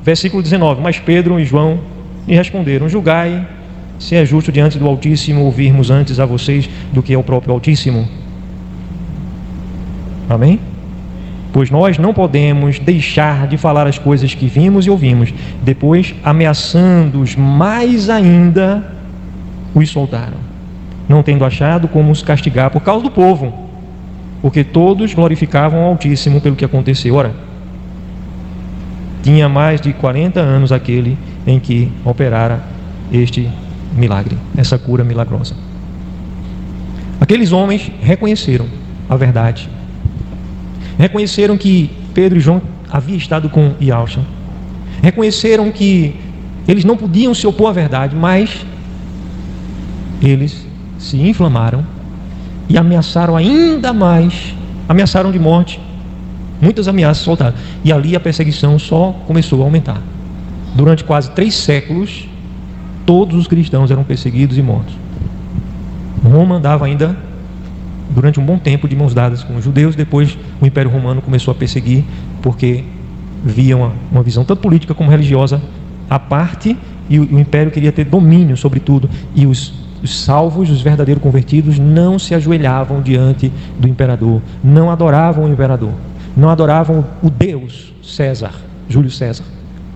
Versículo 19, mas Pedro e João lhe responderam: julgai se é justo diante do Altíssimo ouvirmos antes a vocês do que ao próprio Altíssimo. Amém? Pois nós não podemos deixar de falar as coisas que vimos e ouvimos. Depois, ameaçando-os mais ainda, os soltaram, não tendo achado como os castigar por causa do povo, porque todos glorificavam o Altíssimo pelo que aconteceu. Ora, tinha mais de 40 anos aquele em que operara este milagre, essa cura milagrosa. Aqueles homens reconheceram a verdade, reconheceram que Pedro e João haviam estado com Yalcha, reconheceram que eles não podiam se opor à verdade, mas eles se inflamaram e ameaçaram ainda mais, ameaçaram de morte, muitas ameaças soltaram, e ali a perseguição só começou a aumentar. Durante quase 3 séculos, todos os cristãos eram perseguidos e mortos. Roma andava ainda durante um bom tempo de mãos dadas com os judeus. Depois o Império Romano começou a perseguir, porque via uma visão tanto política como religiosa à parte e o império queria ter domínio sobre tudo, e os salvos, os verdadeiros convertidos, não se ajoelhavam diante do imperador, não adoravam o imperador, não adoravam o Deus César, Júlio César,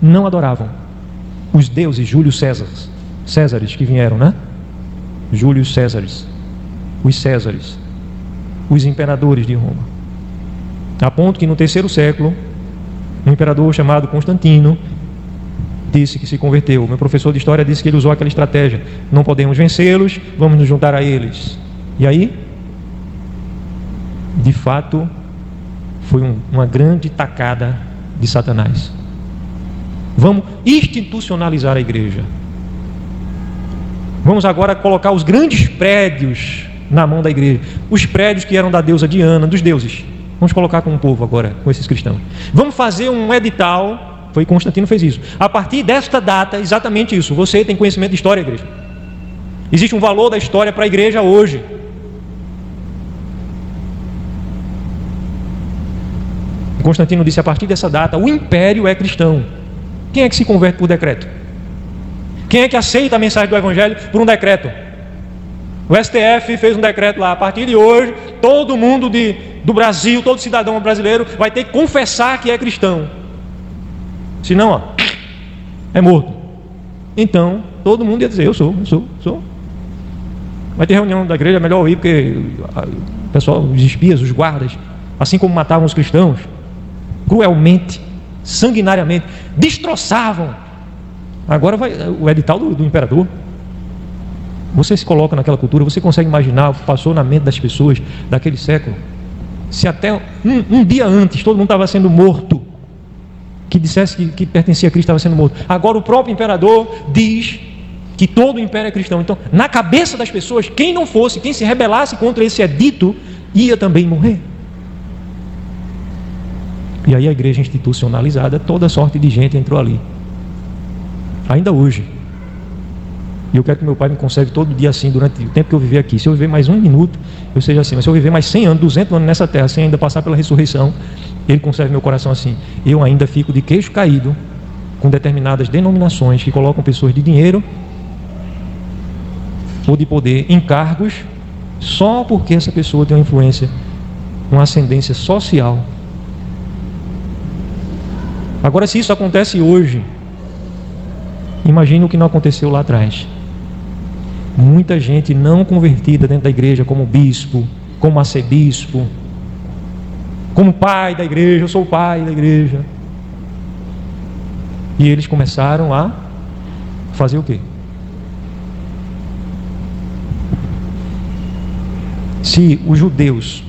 não adoravam os deuses Júlio Césares que vieram, né? Júlio Césares, os Césares, os imperadores de Roma, a ponto que no 3º século um imperador chamado Constantino disse que se converteu. Meu professor de história disse que ele usou aquela estratégia: não podemos vencê-los, vamos nos juntar a eles. E aí, de fato, foi uma grande tacada de Satanás. Vamos institucionalizar a igreja. Vamos agora colocar os grandes prédios na mão da igreja, os prédios que eram da deusa Diana, dos deuses. Vamos colocar com o povo agora, com esses cristãos. Vamos fazer um edital. Foi Constantino que fez isso. A partir desta data, exatamente isso. Você tem conhecimento de história, igreja. Existe um valor da história para a igreja hoje. Constantino disse: a partir dessa data, o império é cristão. Quem é que se converte por decreto? Quem é que aceita a mensagem do evangelho por um decreto? O STF fez um decreto lá: a partir de hoje, todo mundo do Brasil, todo cidadão brasileiro vai ter que confessar que é cristão. Senão, ó, é morto. Então, todo mundo ia dizer: eu sou. Vai ter reunião da igreja, é melhor ir, porque o pessoal, os espias, os guardas, assim como matavam os cristãos, cruelmente, sanguinariamente, destroçavam. Agora vai o edital do imperador. Você se coloca naquela cultura, você consegue imaginar o que passou na mente das pessoas daquele século? Se até um dia antes todo mundo estava sendo morto, que dissesse que pertencia a Cristo estava sendo morto. Agora o próprio imperador diz que todo o império é cristão. Então, na cabeça das pessoas, quem não fosse, quem se rebelasse contra esse edito, ia também morrer. E aí a igreja institucionalizada, toda sorte de gente entrou ali. Ainda hoje. E eu quero que meu pai me conserve todo dia assim, durante o tempo que eu viver aqui. Se eu viver mais 1 minuto, eu seja assim. Mas se eu viver mais 100 anos, 200 anos nessa terra, sem ainda passar pela ressurreição, Ele conserve meu coração assim. Eu ainda fico de queixo caído com determinadas denominações que colocam pessoas de dinheiro ou de poder em cargos só porque essa pessoa tem uma influência, uma ascendência social. Agora, se isso acontece hoje, imagine o que não aconteceu lá atrás. Muita gente não convertida dentro da igreja, como bispo, como arcebispo, como pai da igreja. Eu sou o pai da igreja. E eles começaram a fazer o quê? Se os judeus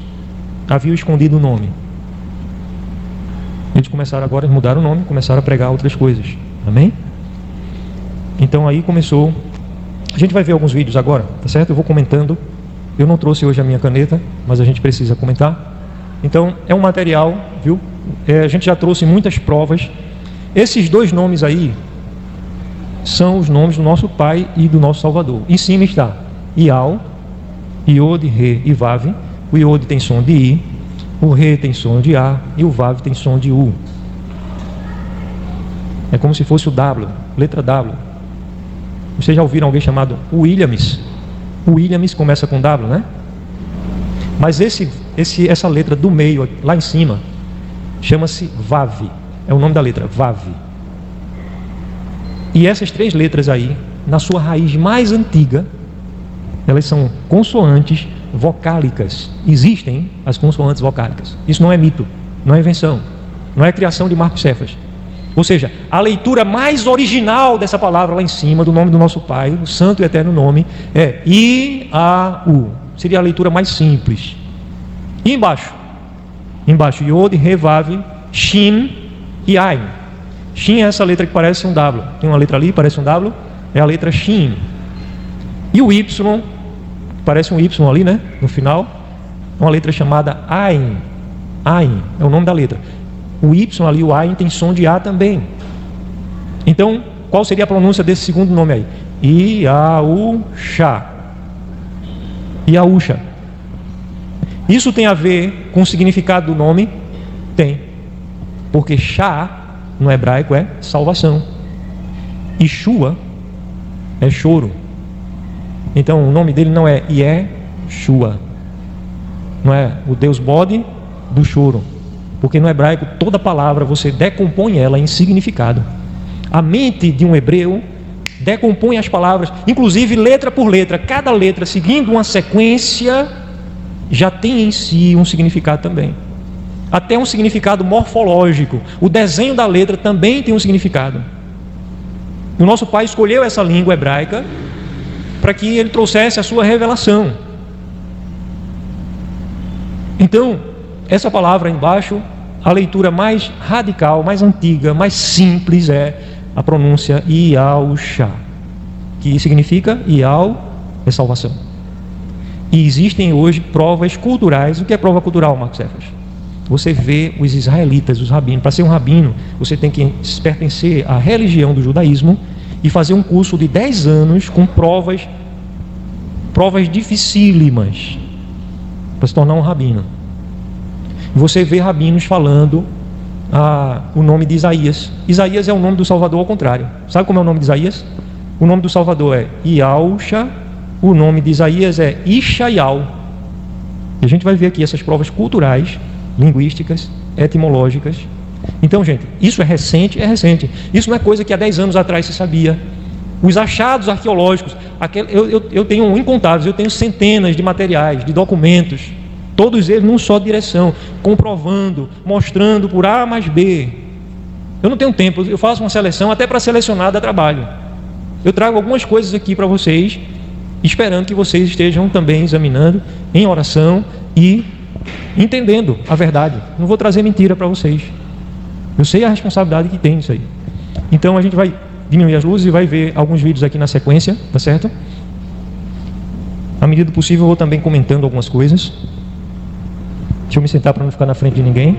haviam escondido o nome, eles começaram agora a mudar o nome, começaram a pregar outras coisas. Amém? Então aí começou. A gente vai ver alguns vídeos agora, tá certo? Eu vou comentando. Eu não trouxe hoje a minha caneta, mas a gente precisa comentar. Então é um material, viu? A gente já trouxe muitas provas. Esses 2 nomes aí são os nomes do nosso Pai e do nosso Salvador. Em cima está Ial, Iod, Re e Vav. O Iod tem som de I, o Re tem som de A e o Vav tem som de U. É como se fosse o W, letra W. Vocês já ouviram alguém chamado Williams? O Williams começa com W, né? Mas essa letra do meio, lá em cima, chama-se Vav. É o nome da letra, Vav. E essas 3 letras aí, na sua raiz mais antiga, elas são consoantes vocálicas. Existem as consoantes vocálicas. Isso não é mito, não é invenção, não é criação de Marco Cefas. Ou seja, a leitura mais original dessa palavra lá em cima, do nome do nosso Pai, o santo e eterno nome, é I-A-U. Seria a leitura mais simples. E embaixo, Yod, Re, Vav, Shin e Ain. Shin é essa letra que parece um W. Tem uma letra ali, parece um W, é a letra Shin. E o Y, parece um Y ali, né? No final, é uma letra chamada Ain. Ain é o nome da letra. O Y ali, o Ain, tem som de A também. Então, qual seria a pronúncia desse segundo nome aí? Iaúcha. Iaúcha. Isso tem a ver com o significado do nome? Tem. Porque Shá, no hebraico, é salvação. E Shua é choro. Então o nome dele não é Yeshua, não é o Deus bode do choro, porque no hebraico toda palavra você decompõe ela em significado. A mente de um hebreu decompõe as palavras, inclusive letra por letra. Cada letra, seguindo uma sequência, já tem em si um significado também. Até um significado morfológico. O desenho da letra também tem um significado. O nosso Pai escolheu essa língua hebraica para que ele trouxesse a sua revelação. Então, essa palavra embaixo, a leitura mais radical, mais antiga, mais simples é a pronúncia Yahushua, que significa Yahau é salvação. E existem hoje provas culturais. O que é prova cultural, Marcos Cefas? Você vê os israelitas, os rabinos. Para ser um rabino, você tem que pertencer à religião do judaísmo e fazer um curso de 10 anos com provas dificílimas para se tornar um rabino. Você vê rabinos falando o nome de Isaías. Isaías é o nome do Salvador ao contrário. Sabe como é o nome de Isaías? O nome do Salvador é Yahushua, o nome de Isaías é Ishaial. E a gente vai ver aqui essas provas culturais, linguísticas, etimológicas. Então, gente, isso é recente, é recente. Isso não é coisa que há 10 anos atrás se sabia. Os achados arqueológicos, eu tenho incontáveis, eu tenho centenas de materiais, de documentos, todos eles num só direção, comprovando, mostrando por A mais B. Eu não tenho tempo, eu faço uma seleção, até para selecionar dá trabalho. Eu trago algumas coisas aqui para vocês, esperando que vocês estejam também examinando em oração e entendendo a verdade. Não vou trazer mentira para vocês. Eu sei a responsabilidade que tem nisso aí. Então a gente vai diminuir as luzes e vai ver alguns vídeos aqui na sequência, tá certo? À medida do possível eu vou também comentando algumas coisas. Deixa eu me sentar para não ficar na frente de ninguém.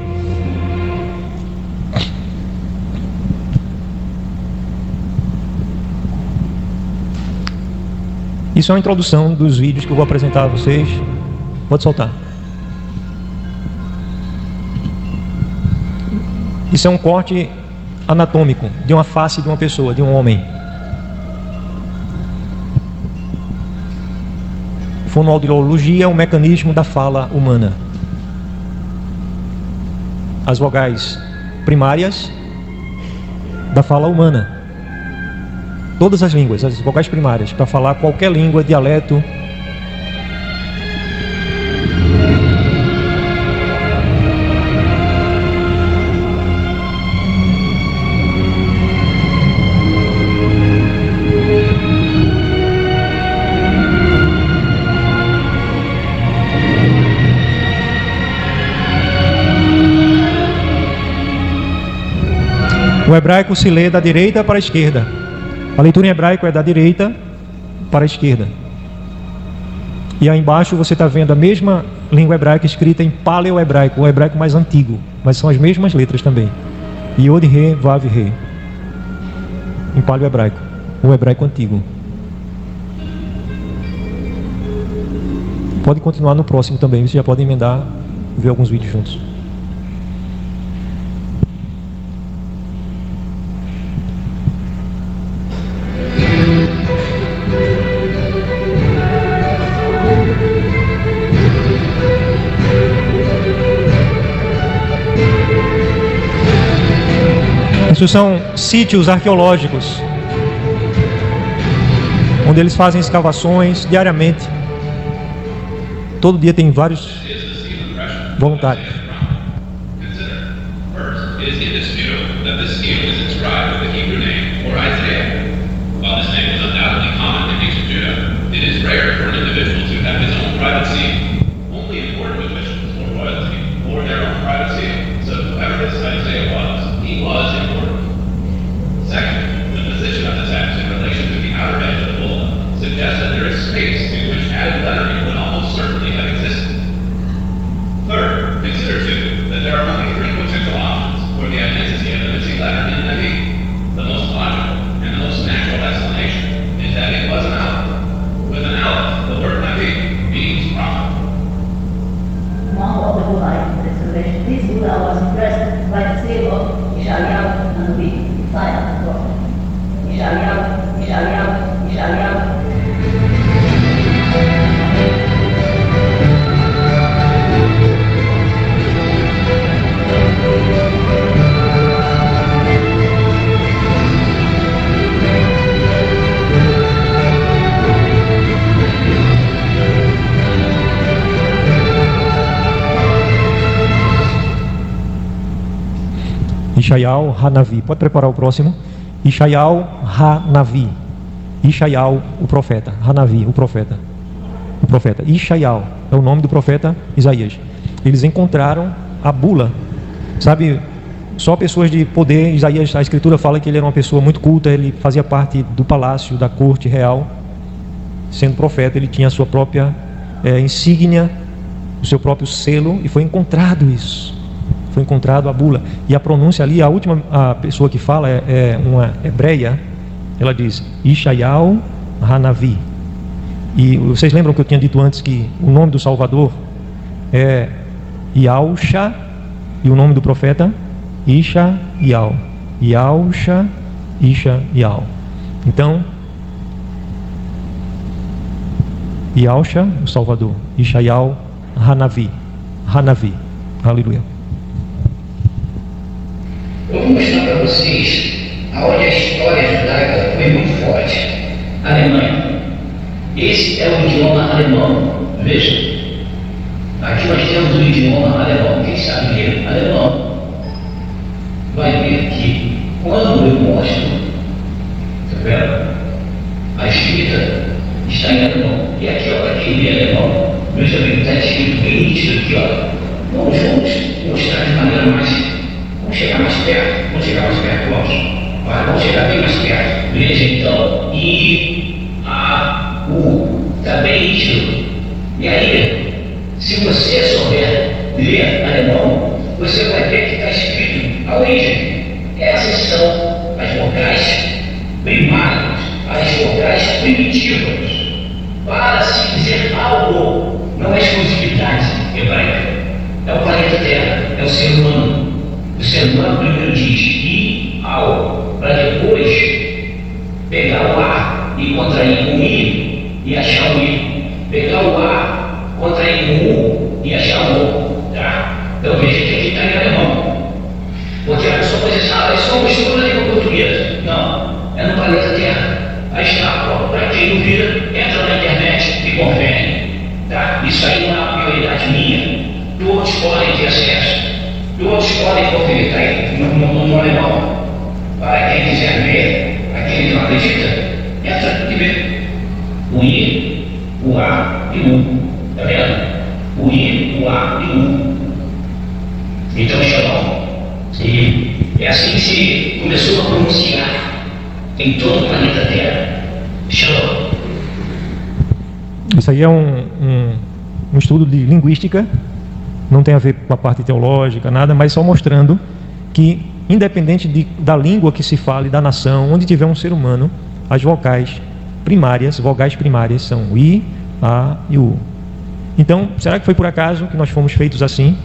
Isso é uma introdução dos vídeos que eu vou apresentar a vocês. Pode soltar. Isso é um corte anatômico de uma face de uma pessoa, de um homem. Fonoaudiologia é um mecanismo da fala humana. As vogais primárias da fala humana. Todas as línguas, as vogais primárias, para falar qualquer língua, dialeto. O hebraico se lê da direita para a esquerda. A leitura em hebraico é da direita para a esquerda. E aí embaixo você está vendo a mesma língua hebraica escrita em paleo-hebraico, o hebraico mais antigo, mas são as mesmas letras também. Yod, Re, Vav, Re. Em paleo-hebraico, o hebraico antigo. Pode continuar no próximo também, você já pode emendar e ver alguns vídeos juntos. Isso são sítios arqueológicos, onde eles fazem escavações diariamente. Todo dia tem vários voluntários. Third, consider too that there are only three potential options for the Ishaial Hanavi. Pode preparar o próximo. Ishaial Hanavi. Ishaial, o profeta. Hanavi, o profeta. O profeta. Ishaial é o nome do profeta Isaías. Eles encontraram a bula. Sabe, só pessoas de poder. Isaías, a escritura fala que ele era uma pessoa muito culta. Ele fazia parte do palácio, da corte real. Sendo profeta, ele tinha a sua própria insígnia, o seu próprio selo. E foi encontrado isso. Foi encontrado a bula. E a pronúncia ali, a pessoa que fala é uma hebreia. Ela diz Ishaial Hanavi. E vocês lembram que eu tinha dito antes que o nome do Salvador é Yausha e o nome do profeta Ishaial. Yausha, Ishaial. Então, Yausha, o Salvador. Ishaial Hanavi. Hanavi. Aleluia. Eu vou mostrar para vocês aonde a história judaica foi muito forte. Alemanha. Esse é o idioma alemão. Veja. Aqui nós temos o idioma alemão. Quem sabe ler alemão vai ver que quando eu mostro, tá vendo? A escrita está em alemão. E aqui, ó, para quem lê alemão, veja bem, está escrito bem nítido aqui, ó. Vamos mostrar de maneira mais. Vamos chegar mais perto, vamos. Vamos chegar bem mais perto. Veja então, está bem nítido. E aí, se você souber ler alemão, você vai ver que está escrito a origem. Essas são as vocais primárias, as vocais primitivas. Para se dizer algo, não é exclusividade hebraica. É o planeta Terra, é o ser humano. O ser humano primeiro diz I, ao, para depois pegar o A e contrair com I e achar o I. Pegar o A, contrair com U e achar o O. Tá? Então veja que aqui está em alemão. Porque a pessoa pode dizer, é só uma mistura da língua portuguesa. Não, é no planeta Terra. Aí está, para quem não vira, entra na internet e confere. Tá? Isso aí não é uma prioridade minha. Todos podem ter acesso. Todos podem conferir, está aí no alemão. Para quem quiser ver, para quem não acredita, entra e vê. O I, o A e o U. Está vendo? O I, o A e o U. Então, Shalom. E é assim que se começou a pronunciar em todo o planeta Terra. Shalom. Isso aí é um estudo de linguística. Não tem a ver com a parte teológica, nada, mas só mostrando que, independente da língua que se fale, da nação, onde tiver um ser humano, as vogais primárias são o I, A e o U. Então, será que foi por acaso que nós fomos feitos assim?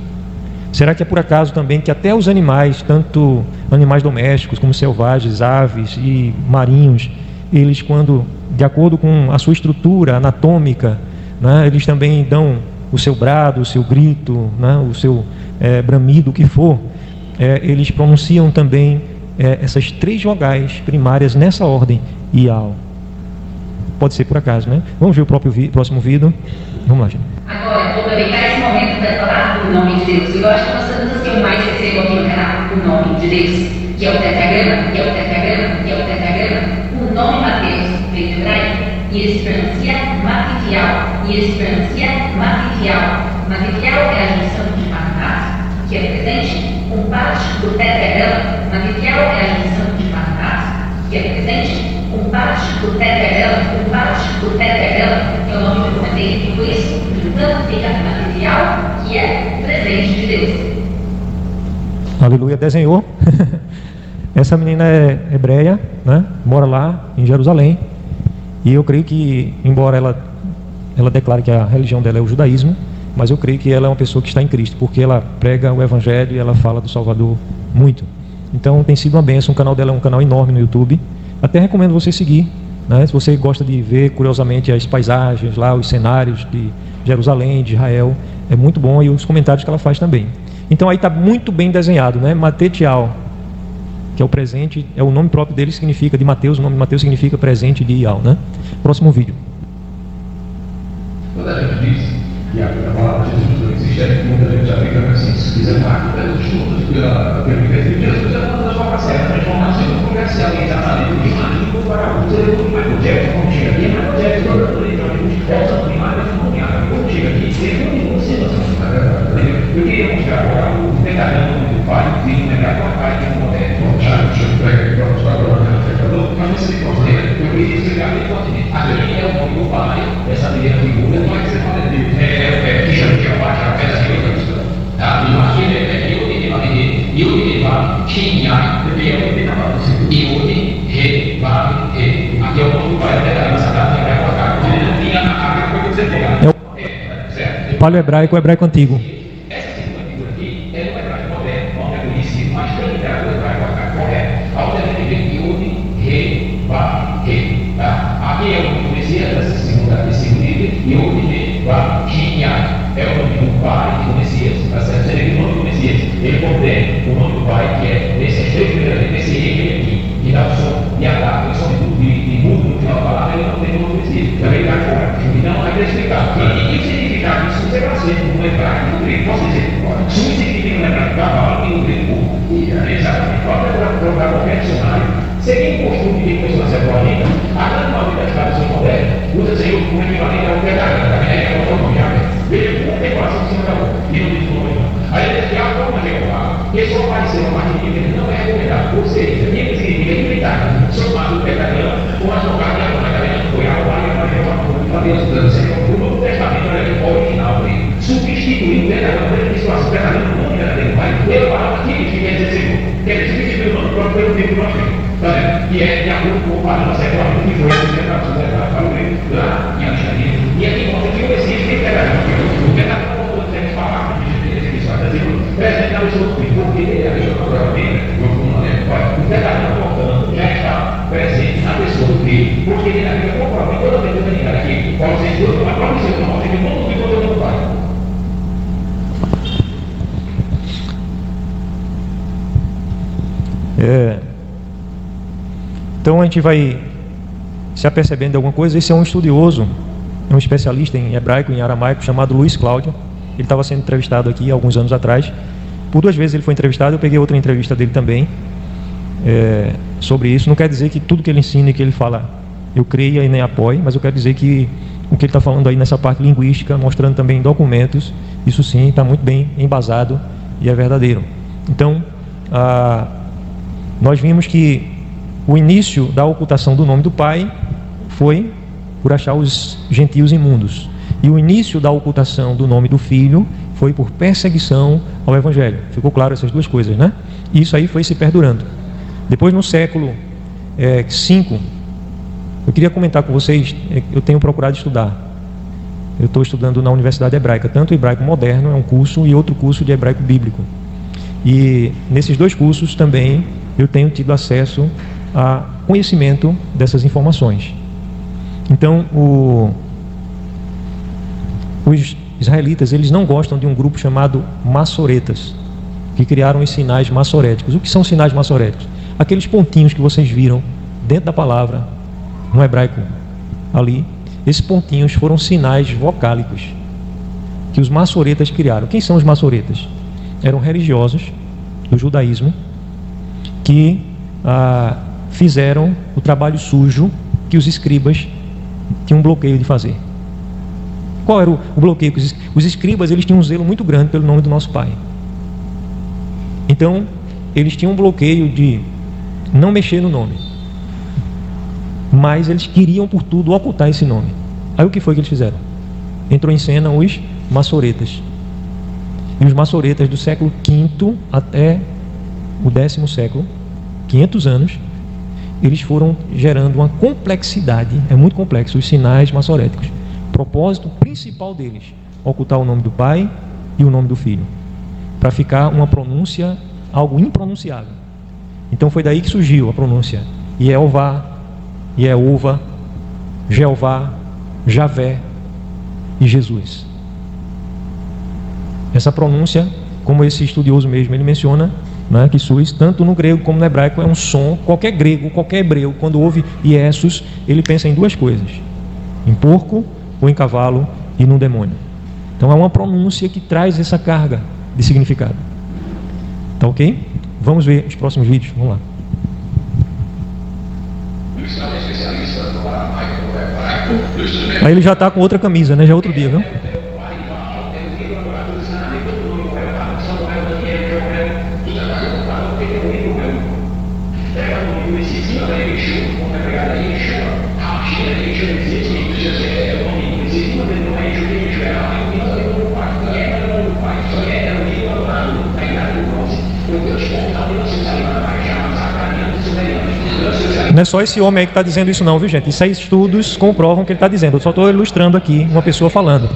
Será que é por acaso também que até os animais, tanto animais domésticos como selvagens, aves e marinhos, eles, quando, de acordo com a sua estrutura anatômica, né, eles também dão o seu brado, o seu grito, né, o seu bramido, o que for, eles pronunciam também essas três vogais primárias nessa ordem, Ial. Pode ser por acaso, né? Vamos ver o próximo vídeo. Vamos lá, gente. Agora, vou aproveitar esse momento para falar do nome de Deus. Eu acho que nós todas que eu mais recebo aqui no canal, o nome de Deus, que é o tetragrama, o nome Mateus, veio do hebraico, e ele se pronuncia Matitial. Matitial é a junção de Matat, que é presente, com parte do tetragrama. Matitial é a junção de Matat, que é presente, com parte do tetragrama, que é o nome que eu comentei, por isso, juntando fica Matitial, que é presente de Deus. Aleluia, desenhou. Essa menina é hebreia, né? Mora lá em Jerusalém. E eu creio que, embora ela declare que a religião dela é o judaísmo, mas eu creio que ela é uma pessoa que está em Cristo, porque ela prega o Evangelho e ela fala do Salvador muito. Então tem sido uma bênção. O canal dela é um canal enorme no YouTube. Até recomendo você seguir, né? Se você gosta de ver, curiosamente, as paisagens lá, os cenários de Jerusalém, de Israel, é muito bom, e os comentários que ela faz também. Então aí está muito bem desenhado, né? Matetial, que é o presente, é o nome próprio dele, significa de Mateus, o nome de Mateus significa presente de Ial, né? Próximo vídeo. Quando a gente diz que a palavra de Jesus não existe mistério que muita gente aplica assim, se quiser marcar pelos estudos, pela perspectiva de Jesus, é uma transformação, é a transformação do comercial em tratamento de maligno para o ser Michael Jackson, não chega aqui, Michael Jackson, não primária, não tinha, quando chega aqui, teve uma situação, eu queria mostrar agora o decadão do pai, o filho, negar com a pai, que é um moderno, deixa eu pegar aqui para mostrar agora, mas você pode ver, eu queria explicar bem fortemente, aqui é o nome do pai, essa primeira figura, não é que você fala dele, que chama de abaixo, a peça de outra pessoa, tá? E eu acho que ele é eu ele vai, tinha, aqui é o nome do pai, essa data é com a cara, ele tinha a cara que você pegar. É o paleohebraico, o hebraico antigo. Essa segunda figura aqui é no hebraico moderno, não é conhecido, mas foi literado no hebraico correto. Alternamente vem Yod, He, tá? Aqui é o nome do Messias, esse segundo livro, Yod, tinha, é o nome do pai do Messias, tá certo? Seria o nome do Messias. Ele contém o nome do pai, que é nesses três primeiras letras, esse E aqui, que dá o som de H, o som de mudo no final da palavra, ele não tem o nome do Messias. Também está correto. Então, aí para explicar. E o significado disso você vai ser no hebraico e no grego. Posso dizer? Sum significa no hebraico cavalo e no grego burro. Exatamente. Pode procurar qualquer dicionário. Seguindo o costume de depois da Septuaginta, a grande maioria das traduções modernas usa-se como equivalente ao pecado, da América, ao autonomiável. Veja, uma tem coração em cima da outra, e não diz nome não. Aí ele diz que a forma de Jeová, que só apareceu a partir de ele não é recomendado. Ou seja, ele significa limitar, somado o pecadão, com as jogadas de agora, que foi a Maria, a Jeová, a Deus, o Novo Testamento é o original dele, substituindo o pecadão, ele disse assim, o pecadão não era dele, mas ele fala aquilo que quer dizer Senhor, quer dizer, substituir o nome próprio pelo tempo nós temos. E é de acordo com o padrão secular que foi para o grego, lá em Alexandria. E aqui mostra que o Messias tem pecadão. O pecadão não pode ter palavras de Cristo, presente ao seu filho, porque ele é o pecadão, portanto, já está presente na pessoa do filho, porque ele é conforme toda vez que eu venho aqui, pode ser tudo, mas pode ser que não mostre que todo mundo ficou do pai. Então a gente vai se apercebendo de alguma coisa. Esse é um estudioso, um especialista em hebraico e em aramaico, chamado Luiz Cláudio. Ele estava sendo entrevistado aqui há alguns anos atrás. Por 2 vezes ele foi entrevistado, eu peguei outra entrevista dele também sobre isso. Não quer dizer que tudo que ele ensina e que ele fala eu creia e nem apoie, mas eu quero dizer que o que ele está falando aí nessa parte linguística, mostrando também documentos, isso sim está muito bem embasado e é verdadeiro. Então, nós vimos que o início da ocultação do nome do Pai foi por achar os gentios imundos. E o início da ocultação do nome do Filho foi por perseguição ao Evangelho. Ficou claro essas duas coisas, né? E isso aí foi se perdurando. Depois, no século V, eu queria comentar com vocês, eu tenho procurado estudar. Eu estou estudando na Universidade Hebraica, tanto o hebraico moderno, é um curso, e outro curso de hebraico bíblico. E nesses 2 cursos também eu tenho tido acesso a conhecimento dessas informações. Então, os israelitas, eles não gostam de um grupo chamado maçoretas, que criaram os sinais maçoréticos. O que são sinais maçoréticos? Aqueles pontinhos que vocês viram dentro da palavra, no hebraico ali, esses pontinhos foram sinais vocálicos que os maçoretas criaram. Quem são os maçoretas? Eram religiosos do judaísmo que fizeram o trabalho sujo que os escribas tinham um bloqueio de fazer. Qual era o bloqueio? Os escribas, eles tinham um zelo muito grande pelo nome do nosso Pai. Então, eles tinham um bloqueio de não mexer no nome, mas eles queriam por tudo ocultar esse nome. Aí o que foi que eles fizeram? Entrou em cena os maçoretas. E os maçoretas do século V até o 10º século, 500 anos, eles foram gerando uma complexidade, é muito complexo, os sinais maçoréticos. O propósito principal deles, ocultar o nome do Pai e o nome do Filho, para ficar uma pronúncia, algo impronunciável. Então foi daí que surgiu a pronúncia Yehová, Yeova, Jeová, Javé e Jesus. Essa pronúncia, como esse estudioso mesmo, ele menciona, né, que surge tanto no grego como no hebraico, é um som. Qualquer grego, qualquer hebreu, quando ouve Iesus, ele pensa em 2 coisas: em porco ou em cavalo e num demônio. Então é uma pronúncia que traz essa carga de significado. Tá ok? Vamos ver os próximos vídeos. Vamos lá. Aí ele já está com outra camisa, né? Já é outro dia, viu? Não é só esse homem aí que está dizendo isso não, viu gente? Isso aí estudos comprovam que ele está dizendo. Eu só estou ilustrando aqui uma pessoa falando.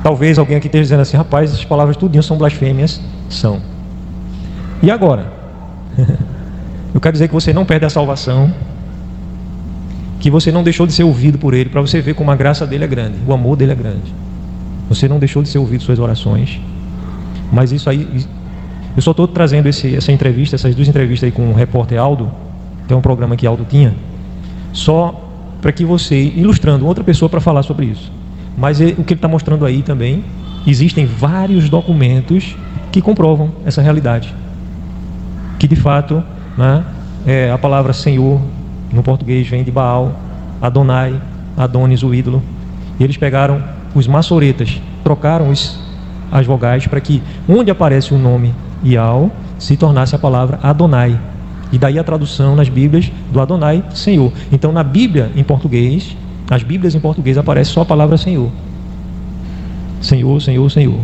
Talvez alguém aqui esteja dizendo assim, rapaz, essas palavras tudinho são blasfêmias. São. E agora? Eu quero dizer que você não perde a salvação, que você não deixou de ser ouvido por Ele, para você ver como a graça dele é grande, o amor dele é grande. Você não deixou de ser ouvido suas orações. Mas isso aí, eu só estou trazendo essa entrevista, essas duas entrevistas aí com o repórter Aldo, tem um programa que Aldo tinha, só para que você, ilustrando outra pessoa para falar sobre isso. Mas o que ele está mostrando aí também, existem vários documentos que comprovam essa realidade. Que de fato, né, a palavra Senhor, no português, vem de Baal, Adonai, Adonis, o ídolo. E eles pegaram os maçoretas, trocaram as vogais para que onde aparece o nome Yahweh se tornasse a palavra Adonai. E daí a tradução nas Bíblias do Adonai, Senhor. Então na Bíblia em português, nas Bíblias em português aparece só a palavra Senhor. Senhor, Senhor, Senhor.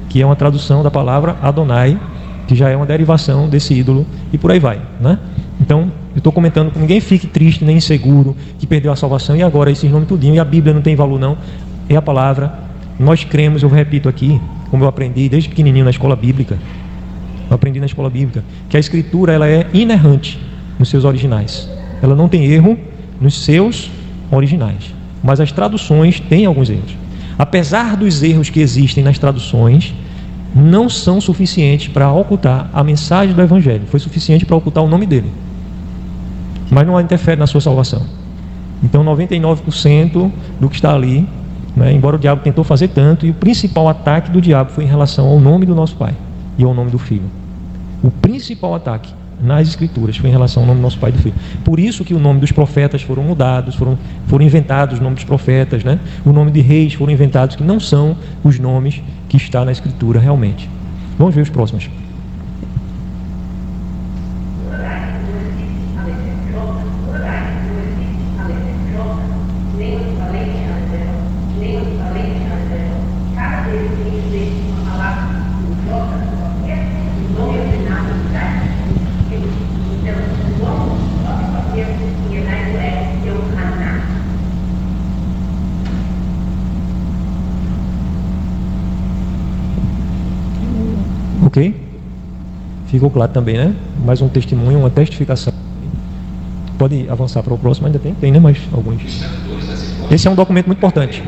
Que é uma tradução da palavra Adonai, que já é uma derivação desse ídolo, e por aí vai, né? Então, eu estou comentando que ninguém fique triste, nem inseguro, que perdeu a salvação, e agora esses nomes tudinho, e a Bíblia não tem valor não, é a palavra. Nós cremos, eu repito aqui, como eu aprendi desde pequenininho na escola bíblica, que a Escritura ela é inerrante nos seus originais, ela não tem erro nos seus originais, mas as traduções têm alguns erros. Apesar dos erros que existem nas traduções, não são suficientes para ocultar a mensagem do Evangelho. Foi suficiente para ocultar o nome dele, mas não interfere na sua salvação. Então 99% do que está ali, né, embora o diabo tentou fazer tanto, e o principal ataque do diabo foi em relação ao nome do nosso Pai e ao nome do Filho. O principal ataque nas Escrituras foi em relação ao nome do nosso Pai e do Filho. Por isso que o nome dos profetas foram mudados, foram inventados os nomes dos profetas, né? O nome de reis foram inventados, que não são os nomes que está na Escritura realmente. Vamos ver os próximos. Ok? Ficou claro também, né? Mais um testemunho, uma testificação. Pode avançar para o próximo, ainda tem? Tem, né? Mais alguns. Esse é um documento muito importante.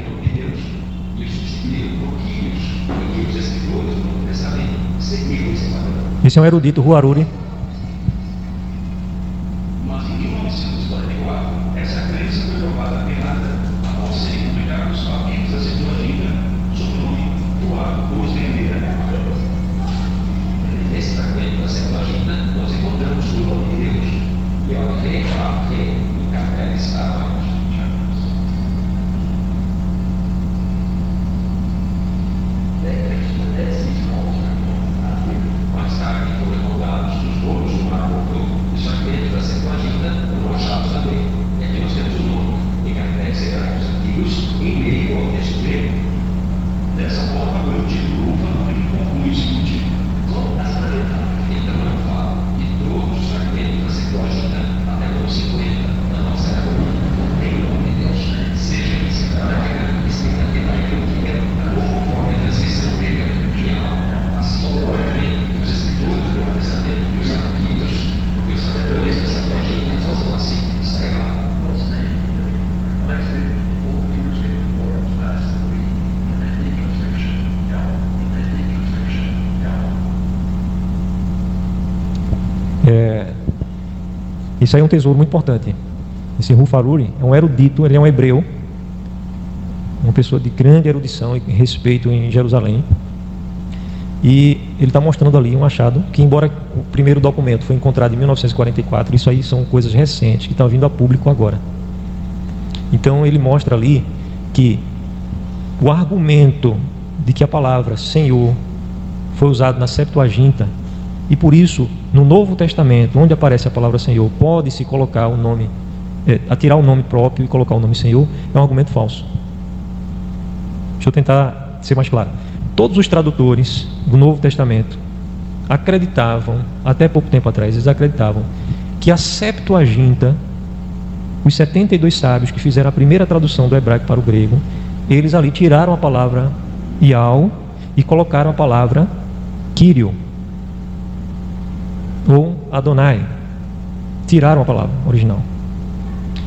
Esse é um erudito, Ruaruri. Mas em 1944, essa crença foi provada apelada após serem publicados os papiros da Septuaginta sob o nome Ruar os Vendeira. Nesse fragmento da Septuaginta, nós encontramos o nome de Deus, e ao rei falar rei, em caracteres abaixo. Mais tarde foram moldados dos Isso aí é um tesouro muito importante. Esse Rufaruri é um erudito, ele é um hebreu, uma pessoa de grande erudição e respeito em Jerusalém. E ele está mostrando ali um achado que, embora o primeiro documento foi encontrado em 1944, isso aí são coisas recentes que estão vindo a público agora. Então ele mostra ali que o argumento de que a palavra Senhor foi usado na Septuaginta, e por isso no Novo Testamento, onde aparece a palavra Senhor, pode-se colocar o nome, tirar o nome próprio e colocar o nome Senhor, é um argumento falso. Deixa eu tentar ser mais claro. Todos os tradutores do Novo Testamento acreditavam, até pouco tempo atrás, eles acreditavam que a Septuaginta, os 72 sábios que fizeram a primeira tradução do hebraico para o grego, eles ali tiraram a palavra Yahweh e colocaram a palavra Kyrio ou Adonai. Tiraram a palavra original.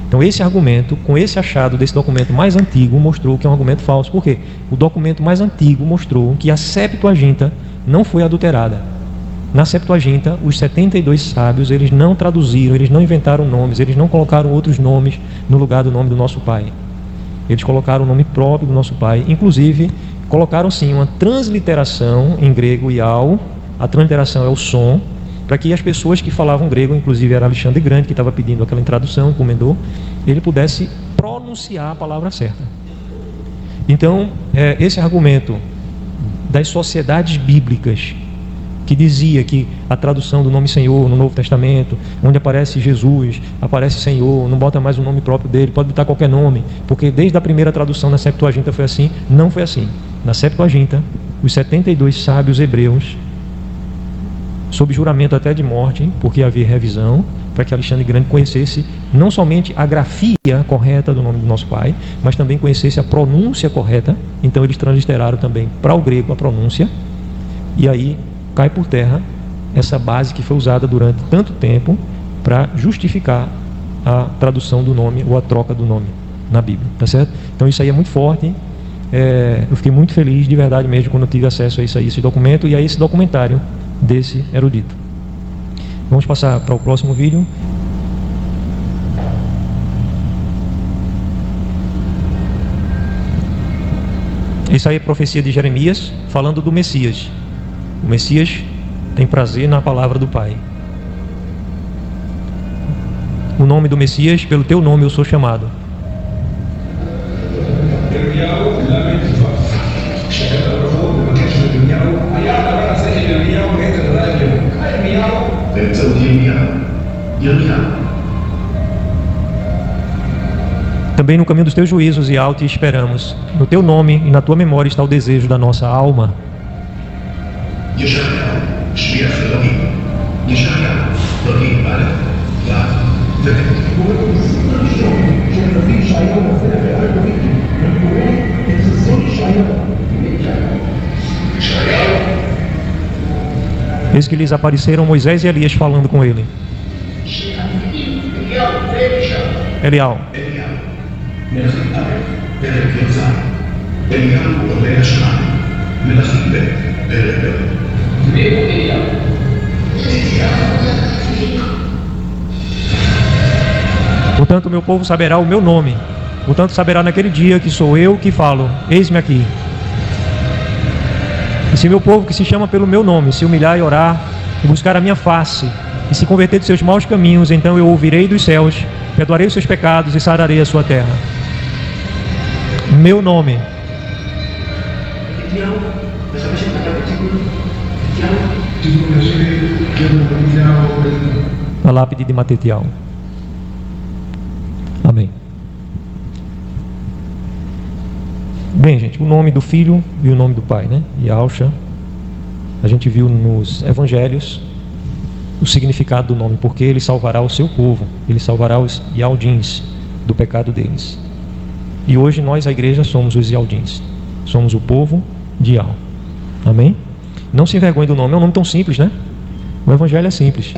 Então esse argumento, com esse achado desse documento mais antigo, mostrou que é um argumento falso. Por quê? O documento mais antigo mostrou que a Septuaginta não foi adulterada. Na Septuaginta, os 72 sábios, eles não traduziram, eles não inventaram nomes, eles não colocaram outros nomes no lugar do nome do nosso Pai. Eles colocaram o nome próprio do nosso Pai. Inclusive, colocaram sim uma transliteração em grego, Yahweh. A transliteração é o som, para que as pessoas que falavam grego, inclusive era Alexandre Grande que estava pedindo aquela tradução, encomendou, ele pudesse pronunciar a palavra certa. Então, esse argumento das sociedades bíblicas, que dizia que a tradução do nome Senhor no Novo Testamento, onde aparece Jesus, aparece Senhor, não bota mais o nome próprio dele, pode botar qualquer nome, porque desde a primeira tradução na Septuaginta foi assim, não foi assim. Na Septuaginta, os 72 sábios hebreus, sob juramento até de morte, porque havia revisão, para que Alexandre Grande conhecesse não somente a grafia correta do nome do nosso Pai, mas também conhecesse a pronúncia correta. Então eles transliteraram também para o grego a pronúncia, e aí cai por terra essa base que foi usada durante tanto tempo para justificar a tradução do nome ou a troca do nome na Bíblia, tá certo? Então isso aí é muito forte. Eu fiquei muito feliz de verdade mesmo quando eu tive acesso a isso aí, esse documento e a esse documentário desse erudito. Vamos passar para o próximo vídeo. Isso aí é a profecia de Jeremias, falando do Messias. O Messias tem prazer na palavra do Pai. O nome do Messias, pelo teu nome eu sou chamado. Também no caminho dos teus juízos e alto esperamos. No teu nome e na tua memória está o desejo da nossa alma. Eis que lhes apareceram Moisés e Elias falando com ele. Elial. Portanto, meu povo saberá o meu nome. Portanto, saberá naquele dia que sou eu que falo. Eis-me aqui. E se meu povo que se chama pelo meu nome se humilhar e orar, e buscar a minha face, e se converter dos seus maus caminhos, então eu ouvirei dos céus, perdoarei os seus pecados e sararei a sua terra. Meu nome. A lápide de Matetial. Amém. Bem, gente, o nome do Filho e o nome do Pai, né? Yahshua. A gente viu nos Evangelhos o significado do nome, porque ele salvará o seu povo, ele salvará os Yaldins do pecado deles. E hoje nós, a igreja, somos os Yaldins, somos o povo de Yal. Amém? Não se envergonhe do nome, é um nome tão simples, né? O Evangelho é simples.